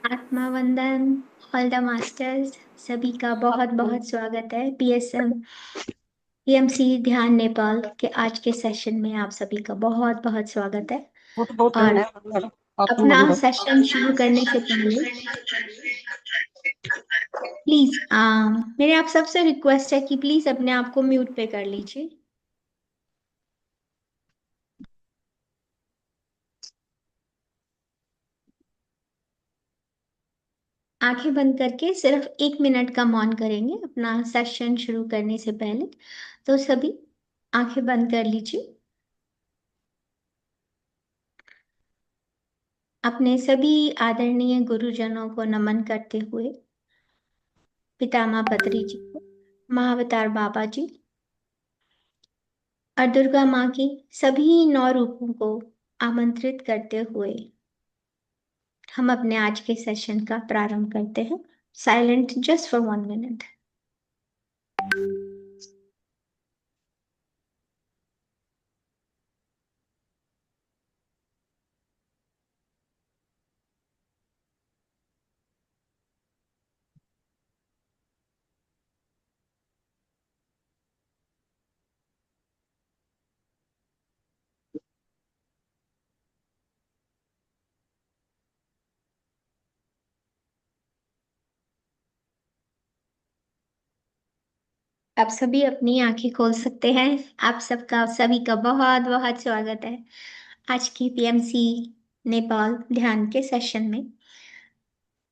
आत्मा वंदन। All the masters सभी का बहुत बहुत स्वागत है पीएमसी ध्यान नेपाल के आज के सेशन में। आप सभी का बहुत बहुत स्वागत है। बहुत बहुत और धन्यवाद आपको अपना मंडल। सेशन शुरू करने से पहले प्लीज मेरे आप सबसे रिक्वेस्ट है कि प्लीज अपने आप को म्यूट पे कर लीजिए। आंखें बंद करके सिर्फ 1 मिनट का मौन करेंगे अपना सेशन शुरू करने से पहले। तो सभी आंखें बंद कर लीजिए। अपने सभी आदरणीय गुरुजनों को नमन करते हुए, पितामह बद्री जी को, महाअवतार बाबा जी और दुर्गा माँ की सभी 9 रूपों को आमंत्रित करते हुए हम अपने आज के सेशन का प्रारंभ करते हैं। Silent just for 1 minute. आप सभी अपनी आंखें खोल सकते हैं। आप सबका सभी का बहुत बहुत स्वागत है आज की पीएमसी नेपाल ध्यान के सेशन में।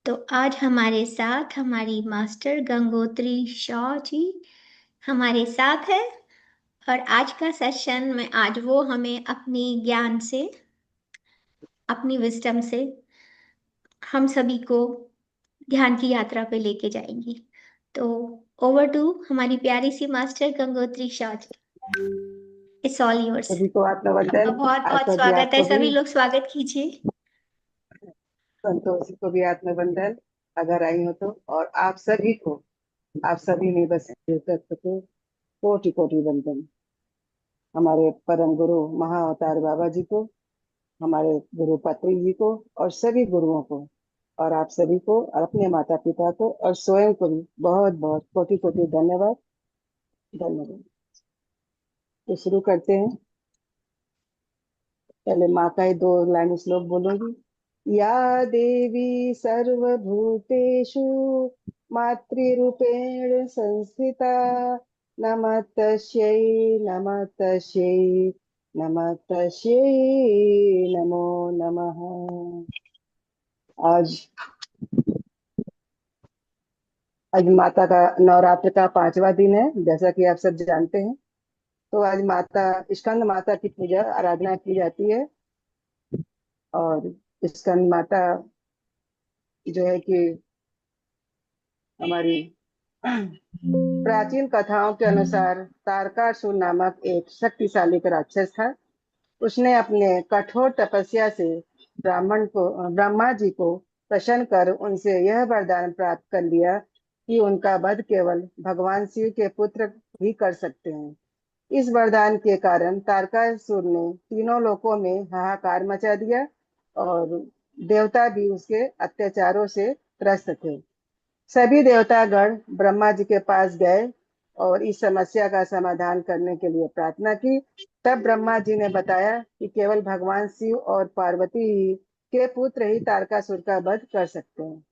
तो आज हमारे साथ हमारी मास्टर गंगोत्री शाह जी हमारे साथ है। और आज का सेशन में आज वो हमें अपनी ज्ञान से, अपनी विजडम से हम सभी को ध्यान की यात्रा पे लेके जाएंगी। तो ओवर टू हमारी प्यारी सी master Gangotri Shah ji. It's all yours. सभी को आपका आत्मवंदन। बहुत बहुत आशा जी स्वागत है। आपको भी, सभी लोग स्वागत कीजिए। संतोष जी को भी आत्मवंदन अगर आई हो तो। और आप सभी को, आप सभी में बस तत्व को कोटि कोटि वंदन। हमारे परम गुरु महाअवतार बाबा जी को, हमारे गुरु पत्री जी को और सभी गुरुओं को, और आप सभी को और अपने माता पिता को और स्वयं को भी बहुत बहुत कोटि कोटि धन्यवाद। धन्यवाद। तो शुरू करते हैं। पहले माँ का ही 2 लाइन श्लोक बोलूंगी। या देवी सर्वभूतेषु मातृरूपेण संस्थिता, नमः तस्यै, नमः तस्यै, नमः तस्यै, नमो नमः। आज आज माता का नवरात्र का 5वां दिन है, जैसा कि आप सब जानते हैं। तो आज माता स्कंद माता की पूजा आराधना की जाती है। और स्कंद माता जो है कि हमारी प्राचीन कथाओं के अनुसार तारकासुर नामक एक शक्तिशाली राक्षस था। उसने अपने कठोर तपस्या से ब्रह्मा जी को प्रसन्न कर उनसे यह वरदान प्राप्त कर लिया कि उनका वध केवल भगवान शिव के पुत्र ही कर सकते हैं। इस वरदान के कारण तारकासुर ने तीनों लोकों में हाहाकार मचा दिया और देवता भी उसके अत्याचारों से त्रस्त थे। सभी देवतागण ब्रह्मा जी के पास गए और इस समस्या का समाधान करने के लिए प्रार्थना की। तब ब्रह्मा जी ने बताया कि केवल भगवान शिव और पार्वती ही के पुत्र ही तारकासुर का वध कर सकते हैं।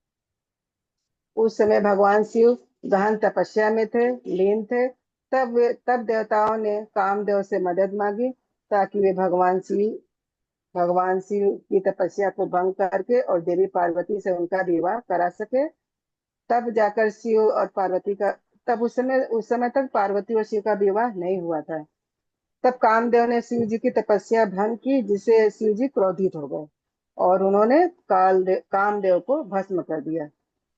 उस समय भगवान शिव गहन तपस्या में थे, लीन थे। तब देवताओं ने कामदेव से मदद मांगी ताकि वे भगवान शिव की तपस्या को भंग करके और देवी पार्वती से उनका विवाह करा सके। तब जाकर शिव और पार्वती का तब उस समय तक पार्वती और शिव का विवाह नहीं हुआ था। तब कामदेव ने शिव जी की तपस्या भंग की, जिससे शिव जी क्रोधित हो गए और उन्होंने कामदेव को भस्म कर दिया।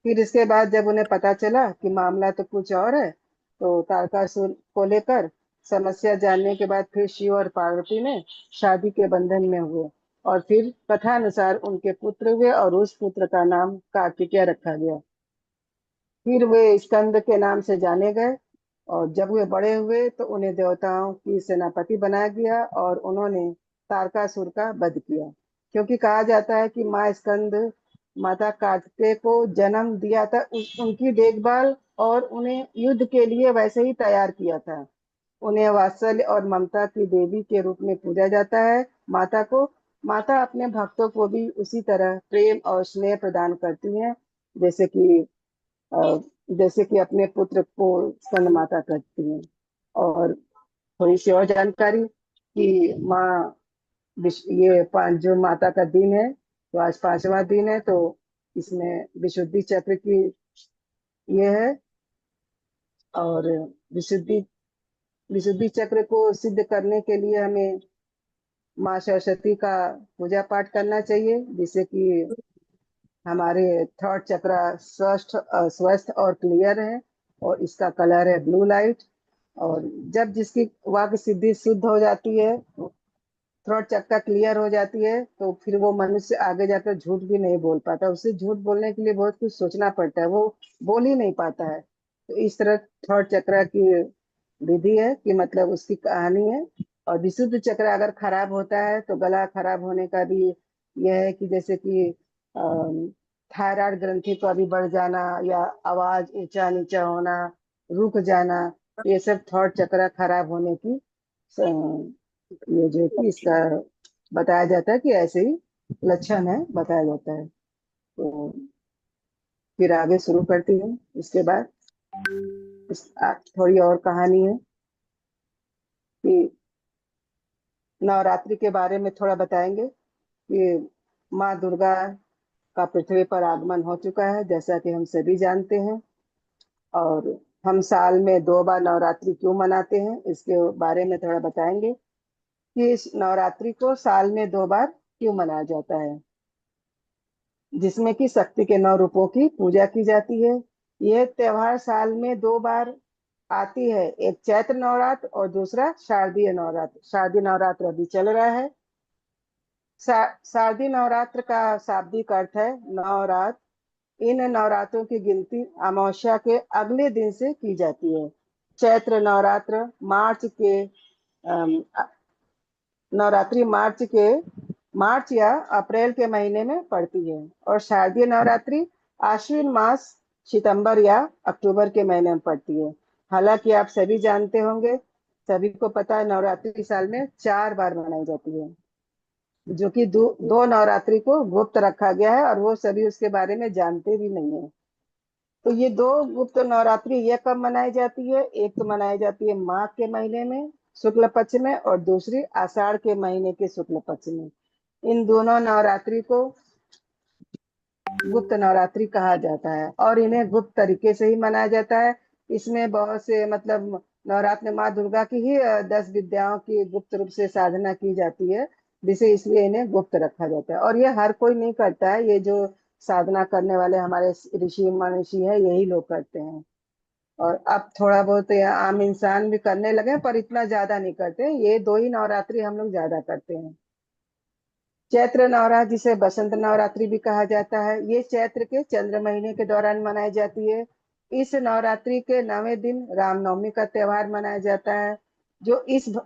फिर इसके बाद जब उन्हें पता चला कि मामला तो कुछ और है, तो तारकासुर को लेकर समस्या जानने के बाद फिर शिव और पार्वती ने शादी के बंधन में हुए। और फिर कथा अनुसार उनके पुत्र हुए और उस पुत्र का नाम कार्तिकेय रखा गया। फिर वे स्कंद के नाम से जाने गए। और जब वे बड़े हुए तो उन्हें देवताओं की सेनापति बनाया गया और उन्होंने तारकासुर का वध किया। क्योंकि कहा जाता है कि माँ स्कंद माता कार्तिकेय को जन्म दिया था, उनकी देखभाल और उन्हें युद्ध के लिए वैसे ही तैयार किया था। उन्हें वात्सल्य और ममता की देवी के रूप में पूजा जाता है। माता को माता अपने भक्तों को भी उसी तरह प्रेम और स्नेह प्रदान करती हैं, जैसे कि अ, जैसे कि अपने पुत्र को स्तन माता करती हैं। और थोड़ी सी और जानकारी कि माँ ये पांच जो माता का दिन है, तो आज पांचवा दिन है, तो इसमें विशुद्धि चक्र की ये है। और विशुद्धि विशुद्धि चक्र को सिद्ध करने के लिए हमें माँ सरस्वती का पूजा पाठ करना चाहिए, जिससे कि हमारे थर्ड चक्र स्वस्थ और क्लियर है। और इसका कलर है ब्लू लाइट। और जब जिसकी वाक सिद्धि शुद्ध हो जाती है, थ्रोट चक्का क्लियर हो जाती है, तो फिर वो मनुष्य आगे जाकर झूठ भी नहीं बोल पाता। उसे झूठ बोलने के लिए बहुत कुछ सोचना पड़ता है, वो बोल ही नहीं पाता है। तो इस तरह थ्रोट चक्र की विधि है कि मतलब उसकी कहानी है। और विशुद्ध चक्र अगर खराब होता है तो गला खराब होने का भी यह है कि जैसे कि थायराइड ग्रंथि का भी बढ़ जाना, या आवाज ऊंचा नीचा होना, रुक जाना, ये सब थॉट चक्र खराब होने की ये जो कि इसका बताया जाता है कि ऐसे ही लक्षण है, बताया जाता है। तो फिर आगे शुरू करती हूँ। इसके बाद थोड़ी और कहानी है कि नवरात्रि के बारे में थोड़ा बताएंगे कि माँ दुर्गा का पृथ्वी पर आगमन हो चुका है, जैसा कि हम सभी जानते हैं। और हम साल में 2 बार नवरात्रि क्यों मनाते हैं, इसके बारे में थोड़ा बताएंगे कि इस नवरात्रि को साल में 2 बार क्यों मनाया जाता है, जिसमें कि शक्ति के 9 रूपों की पूजा की जाती है। यह त्योहार साल में 2 बार आती है, एक चैत्र नवरात्र और दूसरा शारदीय नवरात्र। शारदीय नवरात्र अभी चल रहा है। शारदीय नवरात्र का शाब्दिक अर्थ है नवरात्र। इन नवरात्रों की गिनती अमावस्या के अगले दिन से की जाती है। चैत्र नवरात्र नवरात्रि मार्च या अप्रैल के महीने में पड़ती है। और शारदीय नवरात्रि आश्विन मास सितंबर या अक्टूबर के महीने में पड़ती है। हालांकि आप सभी जानते होंगे, सभी को पता है, नवरात्रि साल में 4 बार मनाई जाती है, जो कि दो नवरात्रि को गुप्त रखा गया है और वो सभी उसके बारे में जानते भी नहीं है। तो ये 2 गुप्त नवरात्रि ये कब मनाई जाती है? एक तो मनाई जाती है माघ के महीने में शुक्ल पक्ष में, और दूसरी आषाढ़ के महीने के शुक्ल पक्ष में। इन दोनों नवरात्रि को गुप्त नवरात्रि कहा जाता है और इन्हें गुप्त तरीके से ही मनाया जाता है। इसमें बहुत से मतलब नवरात्र में माँ दुर्गा की ही 10 विद्याओं की गुप्त रूप से साधना की जाती है, जिसे इसलिए इन्हें गुप्त रखा जाता है। और ये हर कोई नहीं करता है, ये जो साधना करने वाले हमारे ऋषि मनीषी है, यही लोग करते हैं। और अब थोड़ा बहुत ये आम इंसान भी करने लगे हैं, पर इतना ज्यादा नहीं करते। ये 2 ही नवरात्रि हम लोग ज्यादा करते हैं। चैत्र नवरात्र, जिसे बसंत नवरात्रि भी कहा जाता है, ये चैत्र के चंद्र महीने के दौरान मनाई जाती है। इस नवरात्रि के 9वें दिन रामनवमी का त्योहार मनाया जाता है, जो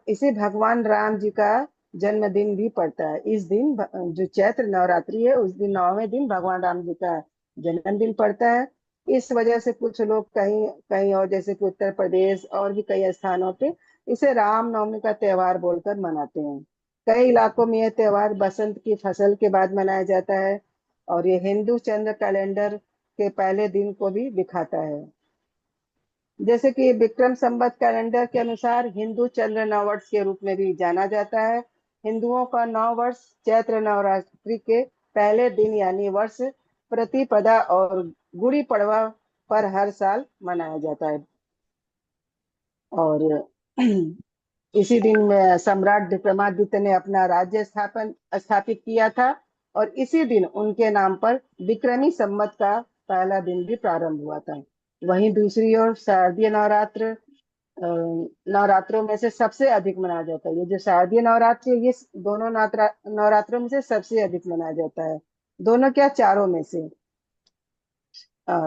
इसे भगवान राम जी का जन्मदिन भी पड़ता है। इस दिन जो चैत्र नवरात्रि है, उस दिन 9वें दिन भगवान राम जी का जन्मदिन पड़ता है। इस वजह से कुछ लोग कहीं कहीं और, जैसे कि उत्तर प्रदेश और भी कई स्थानों पे, इसे रामनवमी का त्योहार बोलकर मनाते हैं। कई इलाकों में यह त्योहार बसंत की फसल के बाद मनाया जाता है, और ये हिंदू चंद्र कैलेंडर के पहले दिन को भी दिखाता है। जैसे कि विक्रम संवत कैलेंडर के अनुसार हिंदू चंद्र नववर्ष के रूप में भी जाना जाता है। हिंदुओं का नव वर्ष चैत्र नवरात्रि के पहले दिन यानी वर्ष प्रतिपदा और गुड़ी पड़वा पर हर साल मनाया जाता है। और इसी दिन में सम्राट विक्रमादित्य ने अपना राज्य स्थापित किया था, और इसी दिन उनके नाम पर विक्रमी संवत का पहला दिन भी प्रारंभ हुआ था। वहीं दूसरी ओर शारदीय नवरात्रों में से सबसे अधिक मनाया जाता है। ये जो शारदीय नवरात्रि है, ये दोनों नवरात्रों में से सबसे अधिक मनाया जाता है। दोनों क्या, चारों में से।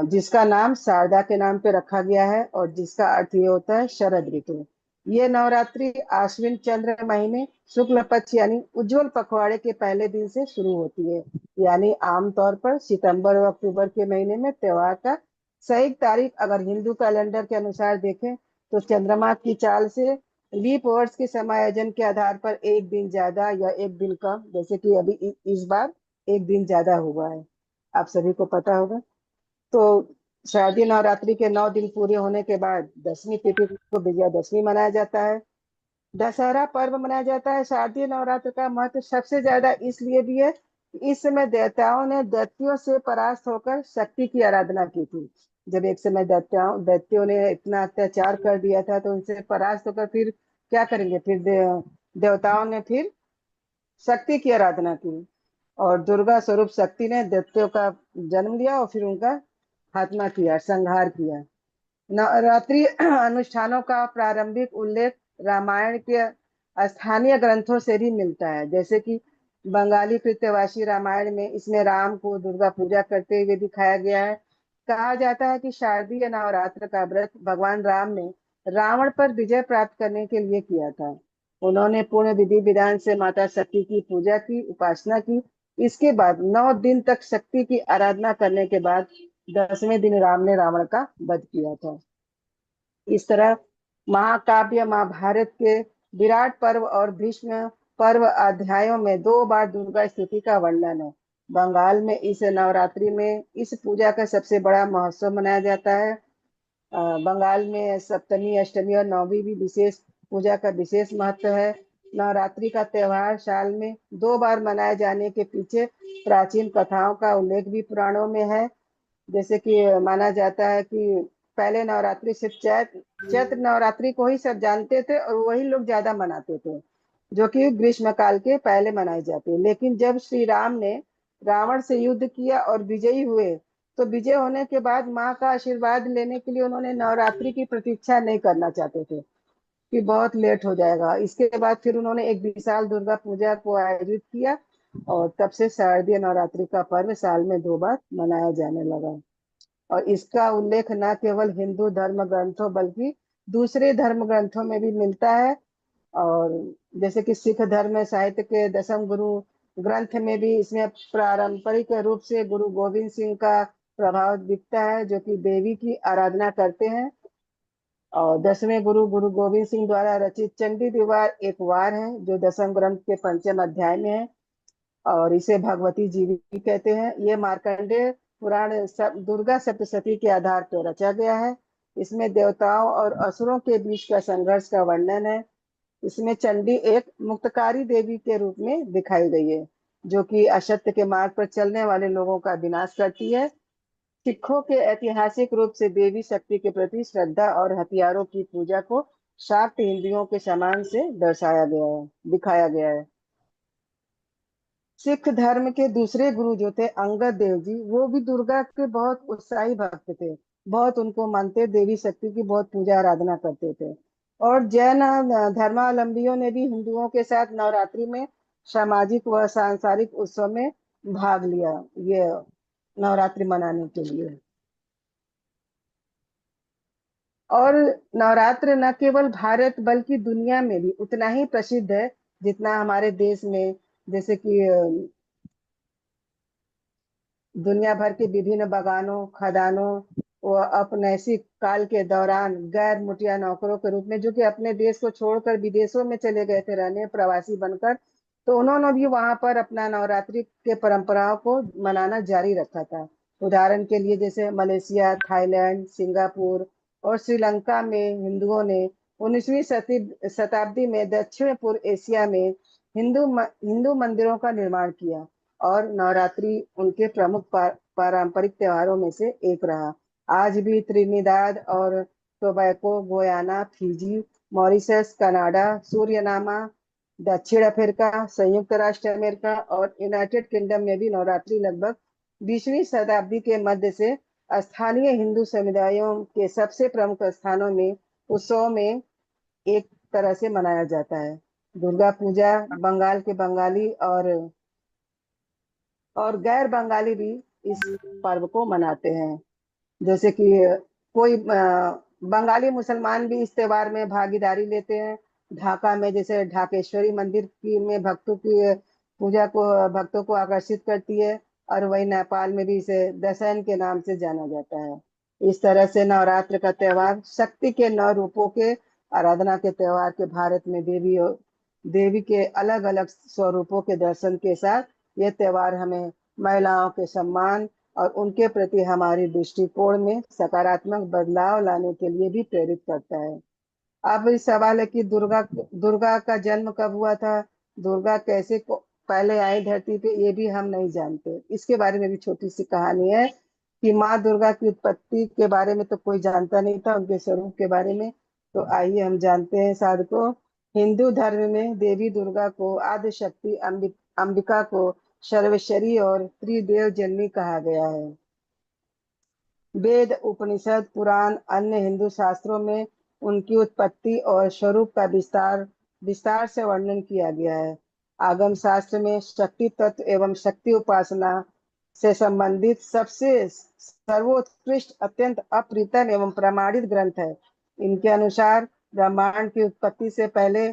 जिसका नाम शारदा के नाम पे रखा गया है, और जिसका अर्थ ये होता है शरद ऋतु। ये नवरात्रि आश्विन चंद्र महीने शुक्ल पक्ष यानी उज्जवल पखवाड़े के पहले दिन से शुरू होती है। यानी आमतौर पर सितंबर और अक्टूबर के महीने में त्योहार का सही तारीख अगर हिंदू कैलेंडर के अनुसार देखें तो चंद्रमा की चाल से लीप वर्ष के समायोजन के आधार पर एक दिन ज्यादा या एक दिन कम, जैसे कि अभी इस बार एक दिन ज्यादा हुआ है, आप सभी को पता होगा। तो शारदीय नवरात्रि के 9 दिन पूरे होने के बाद दसवीं तिथि को विजयादशमी मनाया जाता है। दशहरा पर्व मनाया जाता है। शारदीय नवरात्र का महत्व सबसे ज्यादा इसलिए भी है कि इस समय देवताओं ने दैत्यों से परास्त होकर शक्ति की आराधना की थी। जब एक समय दैत्यों ने इतना अत्याचार कर दिया था तो उनसे परास्त होकर फिर क्या करेंगे, फिर देवताओं ने फिर शक्ति की आराधना की और दुर्गा स्वरूप शक्ति ने दैत्यों का जन्म लिया और फिर उनका खात्मा किया, संहार किया। नवरात्रि अनुष्ठानों का प्रारंभिक उल्लेख रामायण के स्थानीय ग्रंथों से भी मिलता है, जैसे कि बंगाली कृत्यवासी रामायण में इसमें राम को दुर्गा पूजा करते हुए दिखाया गया है। कहा जाता है कि शारदीय नवरात्र का व्रत भगवान राम ने रावण पर विजय प्राप्त करने के लिए किया था। उन्होंने पूर्ण विधि विधान से माता शक्ति की पूजा की, उपासना की। इसके बाद 9 दिन तक शक्ति की आराधना करने के बाद 10वें दिन राम ने रावण का वध किया था। इस तरह महाकाव्य महाभारत के विराट पर्व और भीष्म पर्व अध्यायों में 2 बार दुर्गा स्तुति का वर्णन है। बंगाल में इस नवरात्रि में इस पूजा का सबसे बड़ा महोत्सव मनाया जाता है। बंगाल में सप्तमी, अष्टमी और नवमी भी विशेष पूजा का विशेष महत्व है। नवरात्रि का त्योहार साल में 2 बार मनाए जाने के पीछे प्राचीन कथाओं का उल्लेख भी पुराणों में है। जैसे कि माना जाता है कि पहले नवरात्रि सिर्फ चैत्र नवरात्रि को ही सब जानते थे और वही लोग ज्यादा मनाते थे, जो कि ग्रीष्म काल के पहले मनाई जाती है। लेकिन जब श्री राम ने रावण से युद्ध किया और विजयी हुए तो विजय होने के बाद माँ का आशीर्वाद लेने के लिए उन्होंने नवरात्रि की प्रतीक्षा नहीं करना चाहते थे कि बहुत लेट हो जाएगा। इसके बाद फिर उन्होंने एक विशाल दुर्गा पूजा को आयोजित किया और तब से शारदीय नवरात्रि का पर्व साल में 2 बार मनाया जाने लगा। और इसका उल्लेख न केवल हिंदू धर्म ग्रंथों बल्कि दूसरे धर्म ग्रंथों में भी मिलता है। और जैसे कि सिख धर्म में साहित्य के दसम गुरु ग्रंथ में भी इसमें पारंपरिक रूप से गुरु गोविंद सिंह का प्रभाव दिखता है, जो कि देवी की आराधना करते हैं। और 10वें गुरु गुरु गोविंद सिंह द्वारा रचित चंडी दीवार एक वार है जो दसम ग्रंथ के पंचम अध्याय में है और इसे भगवती जी भी कहते हैं। ये मार्कंडेय पुराण दुर्गा सप्तशती के आधार पर रचा गया है। इसमें देवताओं और असुरों के बीच का संघर्ष का वर्णन है। इसमें चंडी एक मुक्तकारी देवी के रूप में दिखाई गई है, जो कि असत्य के मार्ग पर चलने वाले लोगों का विनाश करती है। सिखों के ऐतिहासिक रूप से देवी शक्ति के प्रति श्रद्धा और हथियारों की पूजा को शाक्त हिंदुओं के समान से दर्शाया गया है, दिखाया गया है। सिख धर्म के दूसरे गुरु जो थे अंगद देव जी, वो भी दुर्गा के बहुत उत्साही भक्त थे। बहुत उनको मानते, देवी शक्ति की बहुत पूजा आराधना करते थे। और जैन धर्मावलंबियों ने भी हिंदुओं के साथ नवरात्रि में सामाजिक व सांसारिक उत्सव में भाग लिया, ये नवरात्रि मनाने के लिए। और नवरात्र न केवल भारत बल्कि दुनिया में भी उतना ही प्रसिद्ध है जितना हमारे देश में। जैसे कि दुनिया भर के विभिन्न बागानों, खदानों व औपनिवेशिक काल के दौरान गैर मुखिया नौकरों के रूप में, जो कि अपने देश को छोड़कर विदेशों में चले गए थे रहने, प्रवासी बनकर, तो उन्होंने भी वहां पर अपना नवरात्रि के परंपराओं को मनाना जारी रखा था। उदाहरण के लिए जैसे मलेशिया, थाईलैंड, सिंगापुर और श्रीलंका में हिंदुओं ने 19वीं शताब्दी में दक्षिण पूर्व एशिया में हिंदू मंदिरों का निर्माण किया और नवरात्रि उनके प्रमुख पारंपरिक त्योहारों में से एक रहा। आज भी त्रिनिदाद और tobacco, Guyana, Fiji, Mauritius, Canada, सूरिनामा, दक्षिण अफ्रीका, संयुक्त राष्ट्र अमेरिका और यूनाइटेड किंगडम में भी नवरात्रि लगभग 20वीं शताब्दी के मध्य से स्थानीय हिंदू समुदायों के सबसे प्रमुख स्थानों में उत्सव में एक तरह से मनाया जाता है। दुर्गा पूजा बंगाल के बंगाली और गैर बंगाली भी इस पर्व को मनाते हैं। जैसे कि कोई बंगाली मुसलमान भी इस त्योहार में भागीदारी लेते हैं। ढाका में जैसे ढाकेश्वरी मंदिर की में भक्तों की पूजा को भक्तों को आकर्षित करती है, और वही नेपाल में भी इसे दशहन के नाम से जाना जाता है। इस तरह से नवरात्र का त्योहार शक्ति के नौ रूपों के आराधना के त्योहार के भारत में देवी के अलग अलग स्वरूपों के दर्शन के साथ यह त्योहार हमें महिलाओं के सम्मान और उनके प्रति हमारी दृष्टिकोण में सकारात्मक बदलाव लाने के लिए भी प्रेरित करता है। अब इस सवाल है कि दुर्गा दुर्गा का जन्म कब हुआ था, दुर्गा कैसे पहले आई धरती पे, ये भी हम नहीं जानते। इसके बारे में भी छोटी सी कहानी है कि माँ दुर्गा की उत्पत्ति के बारे में तो कोई जानता नहीं था, उनके स्वरूप के बारे में। तो आइए हम जानते हैं साधको। हिंदू धर्म में देवी दुर्गा को आदि शक्ति अंबिका को सर्वेश्वरी और त्रिदेव जननी कहा गया है। वेद, उपनिषद, पुराण, अन्य हिंदू शास्त्रों में उनकी उत्पत्ति और स्वरूप का विस्तार विस्तार से वर्णन किया गया है। आगम शास्त्र में शक्ति तत्व एवं शक्ति उपासना से संबंधित सबसे सर्वोत्कृष्ट, अत्यंत अप्रितम एवं प्रमाणित ग्रंथ है। इनके अनुसार ब्रह्मांड की उत्पत्ति से पहले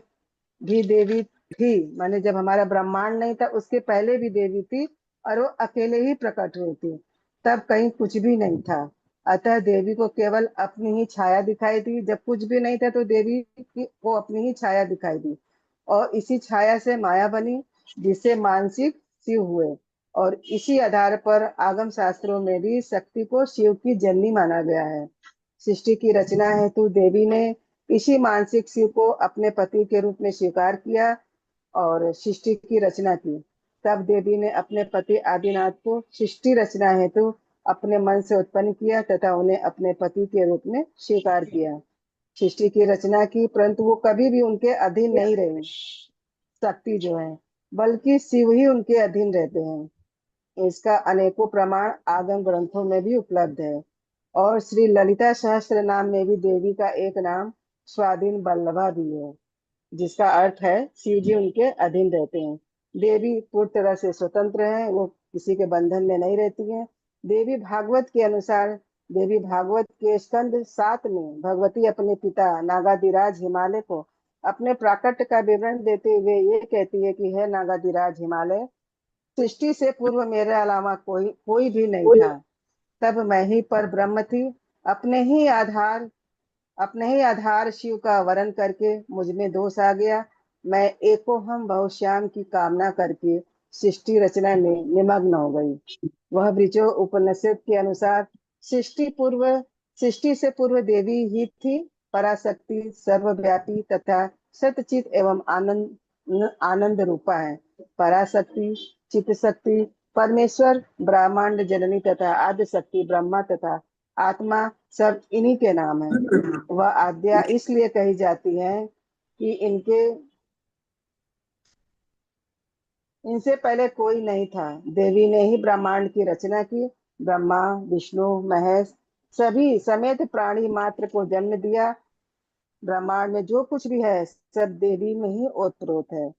भी देवी थी, माने जब हमारा ब्रह्मांड नहीं था उसके पहले भी देवी थी, और वो अकेले ही प्रकट हुई थी। तब कहीं कुछ भी नहीं था। अतः देवी को केवल अपनी ही छाया दिखाई दी। जब कुछ भी नहीं था तो देवी को अपनी ही छाया दिखाई दी, और इसी छाया से माया बनी, जिससे मानसिक शिव हुए। और इसी आधार पर आगम शास्त्रों में भी शक्ति को शिव की जननी माना गया है। सृष्टि की रचना हेतु देवी ने इसी मानसिक शिव को अपने पति के रूप में स्वीकार किया और सृष्टि की रचना की। तब देवी ने अपने पति आदिनाथ को सृष्टि रचना हेतु अपने मन से उत्पन्न किया तथा उन्हें अपने पति के रूप में स्वीकार किया। सृष्टि की रचना की, परंतु वो कभी भी उनके अधीन नहीं रहे, शक्ति जो है, बल्कि शिव ही उनके अधीन रहते हैं। इसका अनेकों प्रमाण आगम ग्रंथों में भी उपलब्ध है। और श्री ललिता सहस्त्र नाम में भी देवी का एक नाम स्वाधीन बल्लभा भी है, जिसका अर्थ है शिव जी उनके अधीन रहते हैं। देवी पूरी तरह से स्वतंत्र हैं, वो किसी के बंधन में नहीं रहती हैं। देवी भागवत के अनुसार, देवी भागवत के स्कंद 7 में भगवती अपने पिता नागादिराज हिमालय को अपने प्राकट्य का विवरण देते हुए ये कहती है कि हे नागादिराज हिमालय, सृष्टि से पूर्व मेरे अलावा कोई कोई भी नहीं था। तब मैं ही पर ब्रह्म थी। अपने ही आधार अपने ही आधार शिव का वरण करके मुझ में दोष आ गया। मैं एको हम बहुश्याम की कामना करके सृष्टि रचना में निमग्न हो गई। वह ब्रिजो उपनिषद के अनुसार सृष्टि से पूर्व देवी ही थी। पराशक्ति सर्वव्यापी तथा सतचित एवं आनंद रूपा है। पराशक्ति, चित शक्ति, परमेश्वर, ब्रह्मांड जननी तथा आदि शक्ति ब्रह्मा तथा आत्मा सब इन्हीं के नाम है। वह आद्या इसलिए कही जाती है कि इनसे पहले कोई नहीं था। देवी ने ही ब्रह्मांड की रचना की। ब्रह्मा, विष्णु, महेश सभी समेत प्राणी मात्र को जन्म दिया। ब्रह्मांड में जो कुछ भी है सब देवी में ही ओतप्रोत है।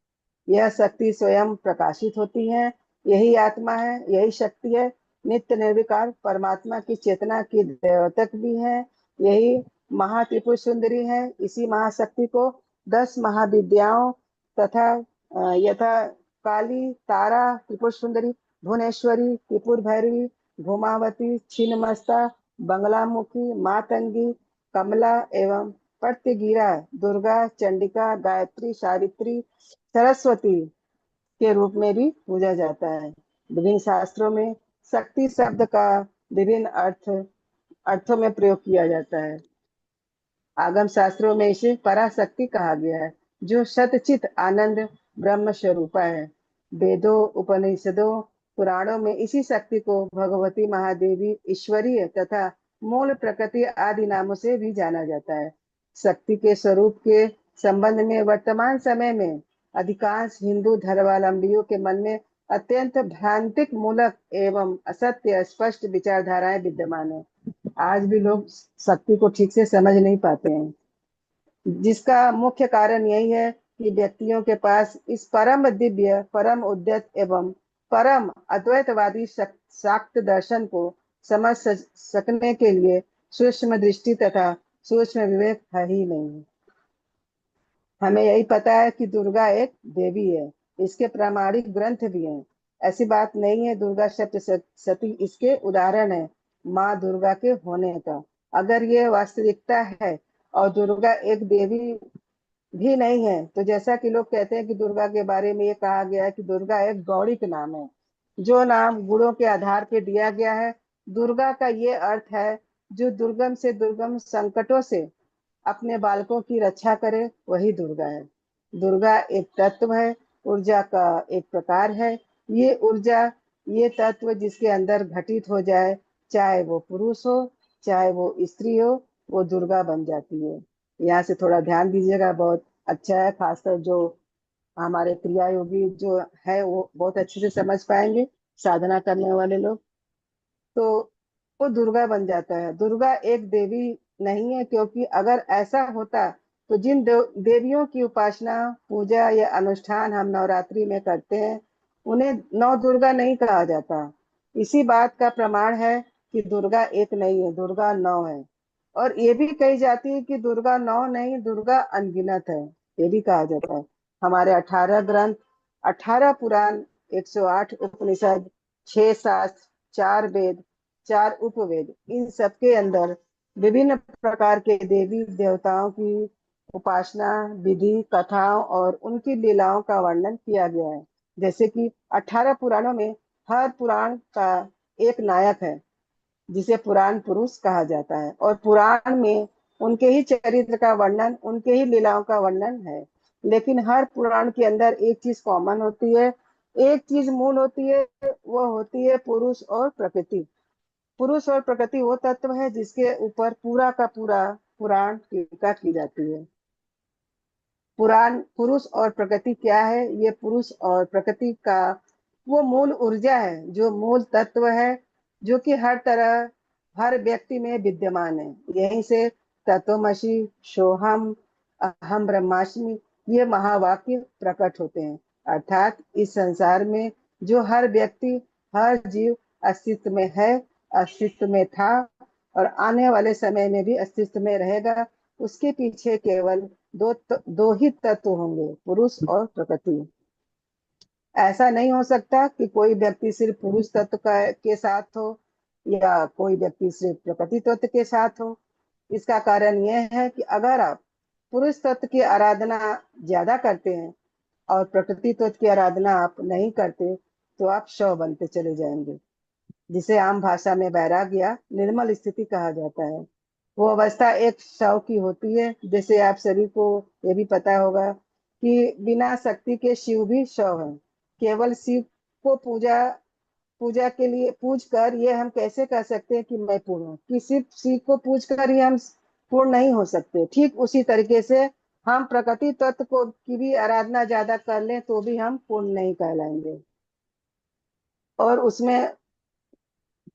यह शक्ति स्वयं प्रकाशित होती है। यही आत्मा है, यही शक्ति है। नित्य निर्विकार परमात्मा की चेतना की द्योतक भी है। यही महात्रिपुर सुंदरी है। इसी महाशक्ति को 10 महाविद्याओं तथा यथा काली, तारा, त्रिपुर सुंदरी, भुवनेश्वरी, त्रिपुर भैरवी, भूमावती, छिन्नमस्ता, बंगलामुखी, मातंगी, कमला एवं प्रत्यगिरा, दुर्गा, चंडिका, गायत्री, सावित्री, सरस्वती के रूप में भी पूजा जाता है। विभिन्न शास्त्रों में शक्ति शब्द का विभिन्न अर्थों में प्रयोग किया जाता है। आगम शास्त्रों में इसे पराशक्ति कहा गया है, जो सतचित आनंद ब्रह्म स्वरूपा है। वेदों, उपनिषदों, पुराणों में इसी शक्ति को भगवती, महादेवी, ईश्वरीय तथा मूल प्रकृति आदि नामों से भी जाना जाता है। शक्ति के स्वरूप के संबंध में वर्तमान समय में अधिकांश हिंदू धर्मावलंबियों के मन में अत्यंत भ्रांतिक मूलक एवं असत्य स्पष्ट विचारधाराएं विद्यमान है। आज भी लोग शक्ति को ठीक से समझ नहीं पाते हैं, जिसका मुख्य कारण यही है कि व्यक्तियों के पास इस परम दिव्य, परम उद्यत एवं परम अद्वैतवादी शाक्त दर्शन को समझ सकने के लिए सूक्ष्म दृष्टि तथा सूक्ष्म विवेक है ही नहीं। हमें यही पता है कि दुर्गा एक देवी है, इसके प्रामाणिक ग्रंथ भी हैं। ऐसी बात नहीं है, दुर्गा सप्तशती इसके उदाहरण है माँ दुर्गा के होने का। अगर ये वास्तविकता है और दुर्गा एक देवी भी नहीं है, तो जैसा कि लोग कहते हैं कि दुर्गा के बारे में ये कहा गया है कि दुर्गा एक गौड़िक नाम है, जो नाम गुणों के आधार पर दिया गया है। दुर्गा का ये अर्थ है जो दुर्गम से दुर्गम संकटों से अपने बालकों की रक्षा करे, वही दुर्गा है। दुर्गा एक तत्व है, ऊर्जा का एक प्रकार है। ये ऊर्जा, ये तत्व जिसके अंदर घटित हो जाए, चाहे वो पुरुष हो चाहे वो स्त्री हो, वो दुर्गा बन जाती है। यहाँ से थोड़ा ध्यान दीजिएगा, बहुत अच्छा है। खासकर जो हमारे क्रिया योगी जो है वो बहुत अच्छे से समझ पाएंगे, साधना करने वाले लोग। तो वो दुर्गा बन जाता है। दुर्गा एक देवी नहीं है, क्योंकि अगर ऐसा होता तो जिन देवियों की उपासना, पूजा या अनुष्ठान हम नवरात्रि में करते हैं, उन्हें नौ दुर्गा नहीं कहा जाता। इसी बात का प्रमाण है कि दुर्गा एक नहीं है, दुर्गा नौ है। और ये भी कही जाती है कि दुर्गा नौ नहीं, दुर्गा अनगिनत है, ये भी कहा जाता है। हमारे 18 ग्रंथ, 18 पुराण, 108 उपनिषद, 6 शास्त्र, 4 वेद, 4 उपवेद, इन सबके अंदर विभिन्न प्रकार के देवी देवताओं की उपासना, विधि, कथाओं और उनकी लीलाओं का वर्णन किया गया है। जैसे कि 18 पुराणों में हर पुराण का एक नायक है, जिसे पुराण पुरुष कहा जाता है, और पुराण में उनके ही चरित्र का वर्णन, उनके ही लीलाओं का वर्णन है। लेकिन हर पुराण के अंदर एक चीज कॉमन होती है, एक चीज मूल होती है, वो होती है पुरुष और प्रकृति। पुरुष और प्रकृति वो तत्व है जिसके ऊपर पूरा का पूरा पुराण टीका की जाती है। पुराण पुरुष और प्रकृति क्या है? ये पुरुष और प्रकृति का वो मूल ऊर्जा है, जो मूल तत्व है, जो कि हर तरह हर व्यक्ति में विद्यमान है। यहीं से तत्वमसि, सोहम, अहम ब्रह्मास्मि, ये महावाक्य प्रकट होते हैं। अर्थात इस संसार में जो हर व्यक्ति, हर जीव अस्तित्व में है, अस्तित्व में था और आने वाले समय में भी अस्तित्व में रहेगा, उसके पीछे केवल दो ही तत्व होंगे, पुरुष और प्रकृति। ऐसा नहीं हो सकता कि कोई व्यक्ति सिर्फ पुरुष तत्व के साथ हो या कोई व्यक्ति सिर्फ प्रकृति तत्व के साथ हो। इसका कारण यह है कि अगर आप पुरुष तत्व की आराधना ज्यादा करते हैं और प्रकृति तत्व की आराधना आप नहीं करते, तो आप शव बनते चले जाएंगे, जिसे आम भाषा में वैराग्य या निर्मल स्थिति कहा जाता है। वो अवस्था एक शव की होती है। जैसे आप सभी को ये भी पता होगा कि बिना शक्ति के शिव भी शव है। केवल शिव को पूजा पूजा के लिए पूज कर ये हम कैसे कह सकते हैं कि मैं पूर्ण हूँ? कि सिर्फ शिव को पूज कर ही हम पूर्ण नहीं हो सकते। ठीक उसी तरीके से हम प्रकृति तत्व को की भी आराधना ज्यादा कर लें तो भी हम पूर्ण नहीं कहलाएंगे, और उसमें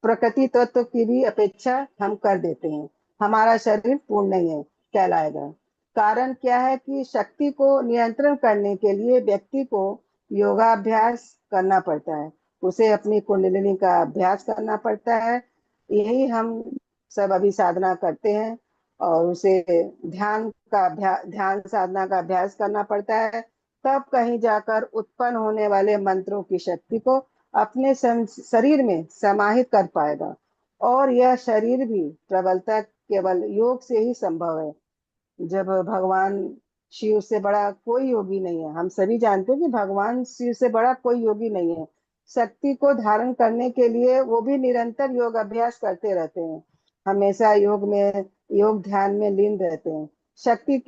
प्रकृति तत्व की भी अपेक्षा हम कर देते हैं, हमारा शरीर पूर्ण नहीं है कहलाएगा। कारण क्या है कि शक्ति को नियंत्रण करने के लिए व्यक्ति को योगाभ्यास करना पड़ता है, उसे अपनी कुंडलिनी का अभ्यास करना पड़ता है। यही हम सब अभी साधना करते हैं, और उसे ध्यान साधना का अभ्यास करना पड़ता है। तब कहीं जाकर उत्पन्न होने वाले मंत्रों की शक्ति को अपने शरीर में समाहित कर पाएगा। और यह शरीर भी प्रबलता केवल योग से ही संभव है। जब भगवान शिव से बड़ा कोई योगी नहीं है, हम सभी जानते हैं कि भगवान शिव से बड़ा कोई योगी नहीं है। शक्ति को धारण करने के लिए वो भी निरंतर योग अभ्यास करते रहते हैं, हमेशा योग ध्यान में लीन रहते हैं। शक्ति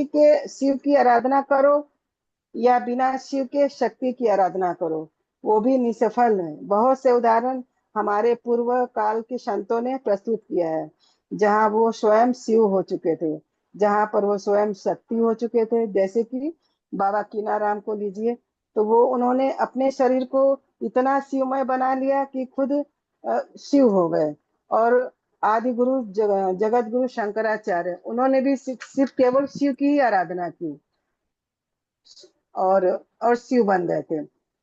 के शिव की आराधना करो या बिना शिव के शक्ति की आराधना करो, वो भी निसफल है। बहुत से उदाहरण हमारे पूर्व काल के संतों ने प्रस्तुत किया है, जहाँ वो स्वयं शिव हो चुके थे, जहाँ पर वो स्वयं शक्ति हो चुके थे। जैसे कि बाबा कीनाराम को लीजिए, तो वो उन्होंने अपने शरीर को इतना शिवमय बना लिया कि खुद शिव हो गए। और आदि गुरु जगत गुरु शंकराचार्य, उन्होंने भी सिर्फ केवल शिव की ही आराधना की और और शिव बन गए थे।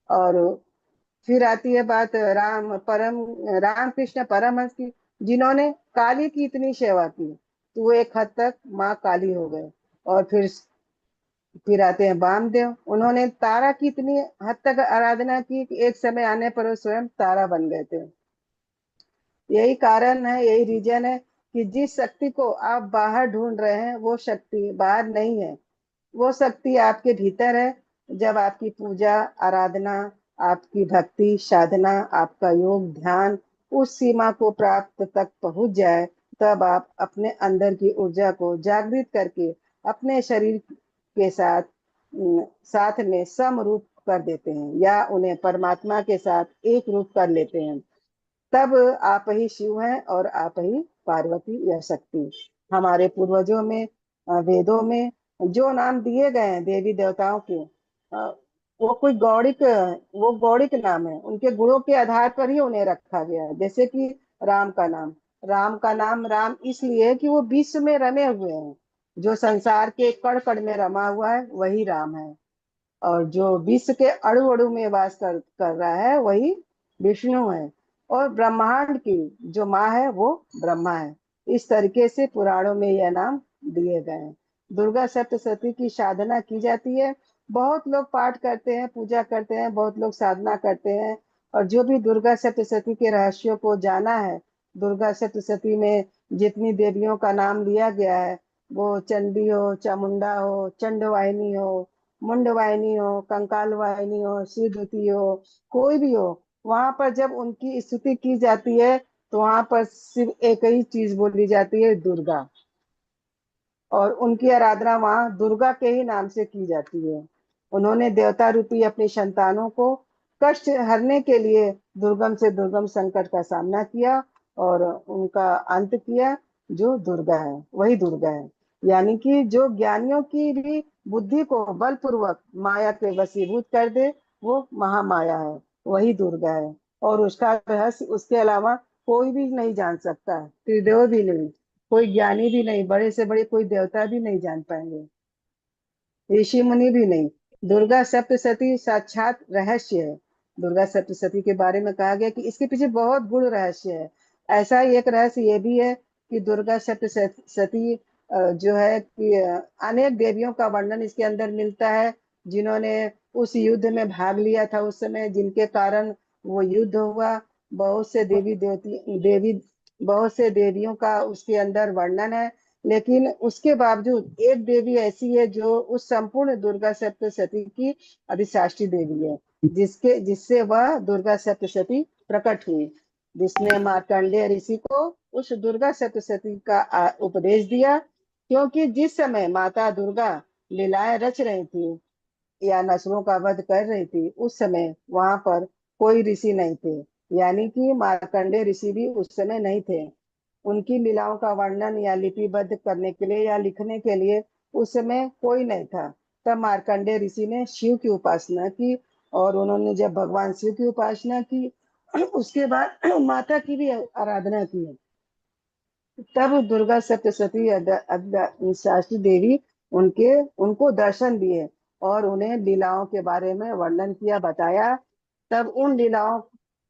और फिर आती है बात राम कृष्ण परमहंस की। जिन्होंने काली की इतनी सेवा की, तो वो एक हद तक माँ काली हो गए। और फिर आते हैं वामदेव, उन्होंने तारा की इतनी हद तक आराधना की कि एक समय आने पर वो स्वयं तारा बन गए थे। यही कारण है, यही रीजन है कि जिस शक्ति को आप बाहर ढूंढ रहे हैं वो शक्ति बाहर नहीं है, वो शक्ति आपके भीतर है। जब आपकी पूजा, आराधना, आपकी भक्ति, साधना, आपका योग, ध्यान उस सीमा को प्राप्त तक पहुंच जाए, तब आप अपने अंदर की ऊर्जा को जागृत करके अपने शरीर के साथ में समरूप कर देते हैं, या उन्हें परमात्मा के साथ एक रूप कर लेते हैं। तब आप ही शिव हैं और आप ही पार्वती या शक्ति। हमारे पूर्वजों में, वेदों में जो नाम दिए गए हैं देवी देवताओं के, वो कोई गौड़िक वो गौड़िक नाम है, उनके गुणों के आधार पर ही उन्हें रखा गया है। जैसे कि राम का नाम, राम का नाम राम इसलिए है कि वो विश्व में रमे हुए हैं। जो संसार के कण कण में रमा हुआ है वही राम है, और जो विश्व के अणु अणु में वास कर रहा है वही विष्णु है। और ब्रह्मांड की जो माँ है वो ब्रह्मा है। इस तरीके से पुराणों में यह नाम दिए गए हैं। दुर्गा सप्तशती की साधना की जाती है। बहुत लोग पाठ करते हैं, पूजा करते हैं, बहुत लोग साधना करते हैं। और जो भी दुर्गा सप्तशती के रहस्यों को जाना है, दुर्गा सप्तशती में जितनी देवियों का नाम लिया गया है, वो चंडी हो, चामुंडा हो, चंडवाहिनी हो, मुंडवाहिनी हो, कंकाल वाहिनी हो, शिवदूती हो, कोई भी हो, वहां पर जब उनकी स्तुति की जाती है तो वहां पर सिर्फ एक ही चीज बोली जाती है, दुर्गा। और उनकी आराधना वहां दुर्गा के ही नाम से की जाती है। उन्होंने देवता रूपी अपनी संतानों को कष्ट हरने के लिए दुर्गम से दुर्गम संकट का सामना किया और उनका अंत किया। जो दुर्गा है वही दुर्गा है। यानी कि जो ज्ञानियों की भी बुद्धि को बलपूर्वक माया के वशीभूत कर दे, वो महामाया है, वही दुर्गा है। और उसका रहस्य उसके अलावा कोई भी नहीं जान सकता, त्रिदेव भी नहीं, कोई ज्ञानी भी नहीं, बड़े से बड़े कोई देवता भी नहीं जान पाएंगे, ऋषि मुनि भी नहीं। दुर्गा सप्तशती साक्षात रहस्य है। दुर्गा सप्तशती के बारे में कहा गया कि इसके पीछे बहुत गूढ़ रहस्य है। ऐसा ही एक रहस्य ये भी है कि दुर्गा सप्तशती जो है कि अनेक देवियों का वर्णन इसके अंदर मिलता है, जिन्होंने उस युद्ध में भाग लिया था उस समय, जिनके कारण वो युद्ध हुआ। बहुत से देवी बहुत से देवियों का उसके अंदर वर्णन है। लेकिन उसके बावजूद एक देवी ऐसी है जो उस संपूर्ण दुर्गा सप्तशती की अधिष्ठात्री देवी है, जिससे वह दुर्गा सप्तशती प्रकट हुई, जिसने मार्कंडेय ऋषि को उस दुर्गा सप्तशती का उपदेश दिया। क्योंकि जिस समय माता दुर्गा लीलाएं रच रही थी या नसुरों का वध कर रही थी, उस समय वहां पर कोई ऋषि नहीं थे, यानी कि मार्कंडेय ऋषि भी उस समय नहीं थे। उनकी लीलाओं का वर्णन या लिपिबद्ध करने के लिए या लिखने के लिए उस समय कोई नहीं था। तब मार्कंडेय ऋषि ने शिव की उपासना की, और उन्होंने जब भगवान शिव की उपासना की उसके बाद माता की भी आराधना की। तब दुर्गा सप्तशती शास्त्री देवी उनके उनको दर्शन दिए और उन्हें लीलाओं के बारे में वर्णन किया, बताया। तब उन लीलाओं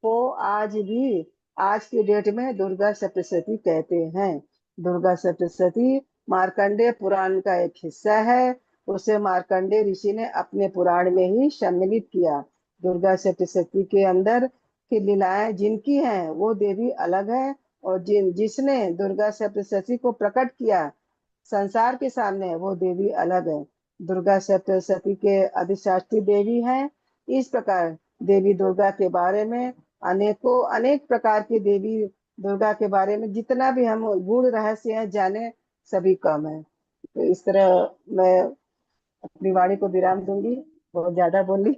को आज की डेट में दुर्गा सप्तशती कहते हैं। दुर्गा सप्तशती मार्कंडेय पुराण का एक हिस्सा है। उसे मार्कंडेय ऋषि ने अपने पुराण में ही सम्मिलित किया। दुर्गा सप्तशती के अंदर की लीलाएं जिनकी हैं वो देवी अलग है, और जिसने दुर्गा सप्तशती को प्रकट किया संसार के सामने वो देवी अलग है। दुर्गा सप्तशती के अधिष्ठात्री देवी हैं। इस प्रकार देवी दुर्गा के बारे में अनेक प्रकार की देवी दुर्गा के बारे में जितना भी हम गूढ़ रहस्य है जाने, सभी कम है। तो इस तरह मैं अपनी वाणी को विराम दूंगी, बहुत ज्यादा बोली।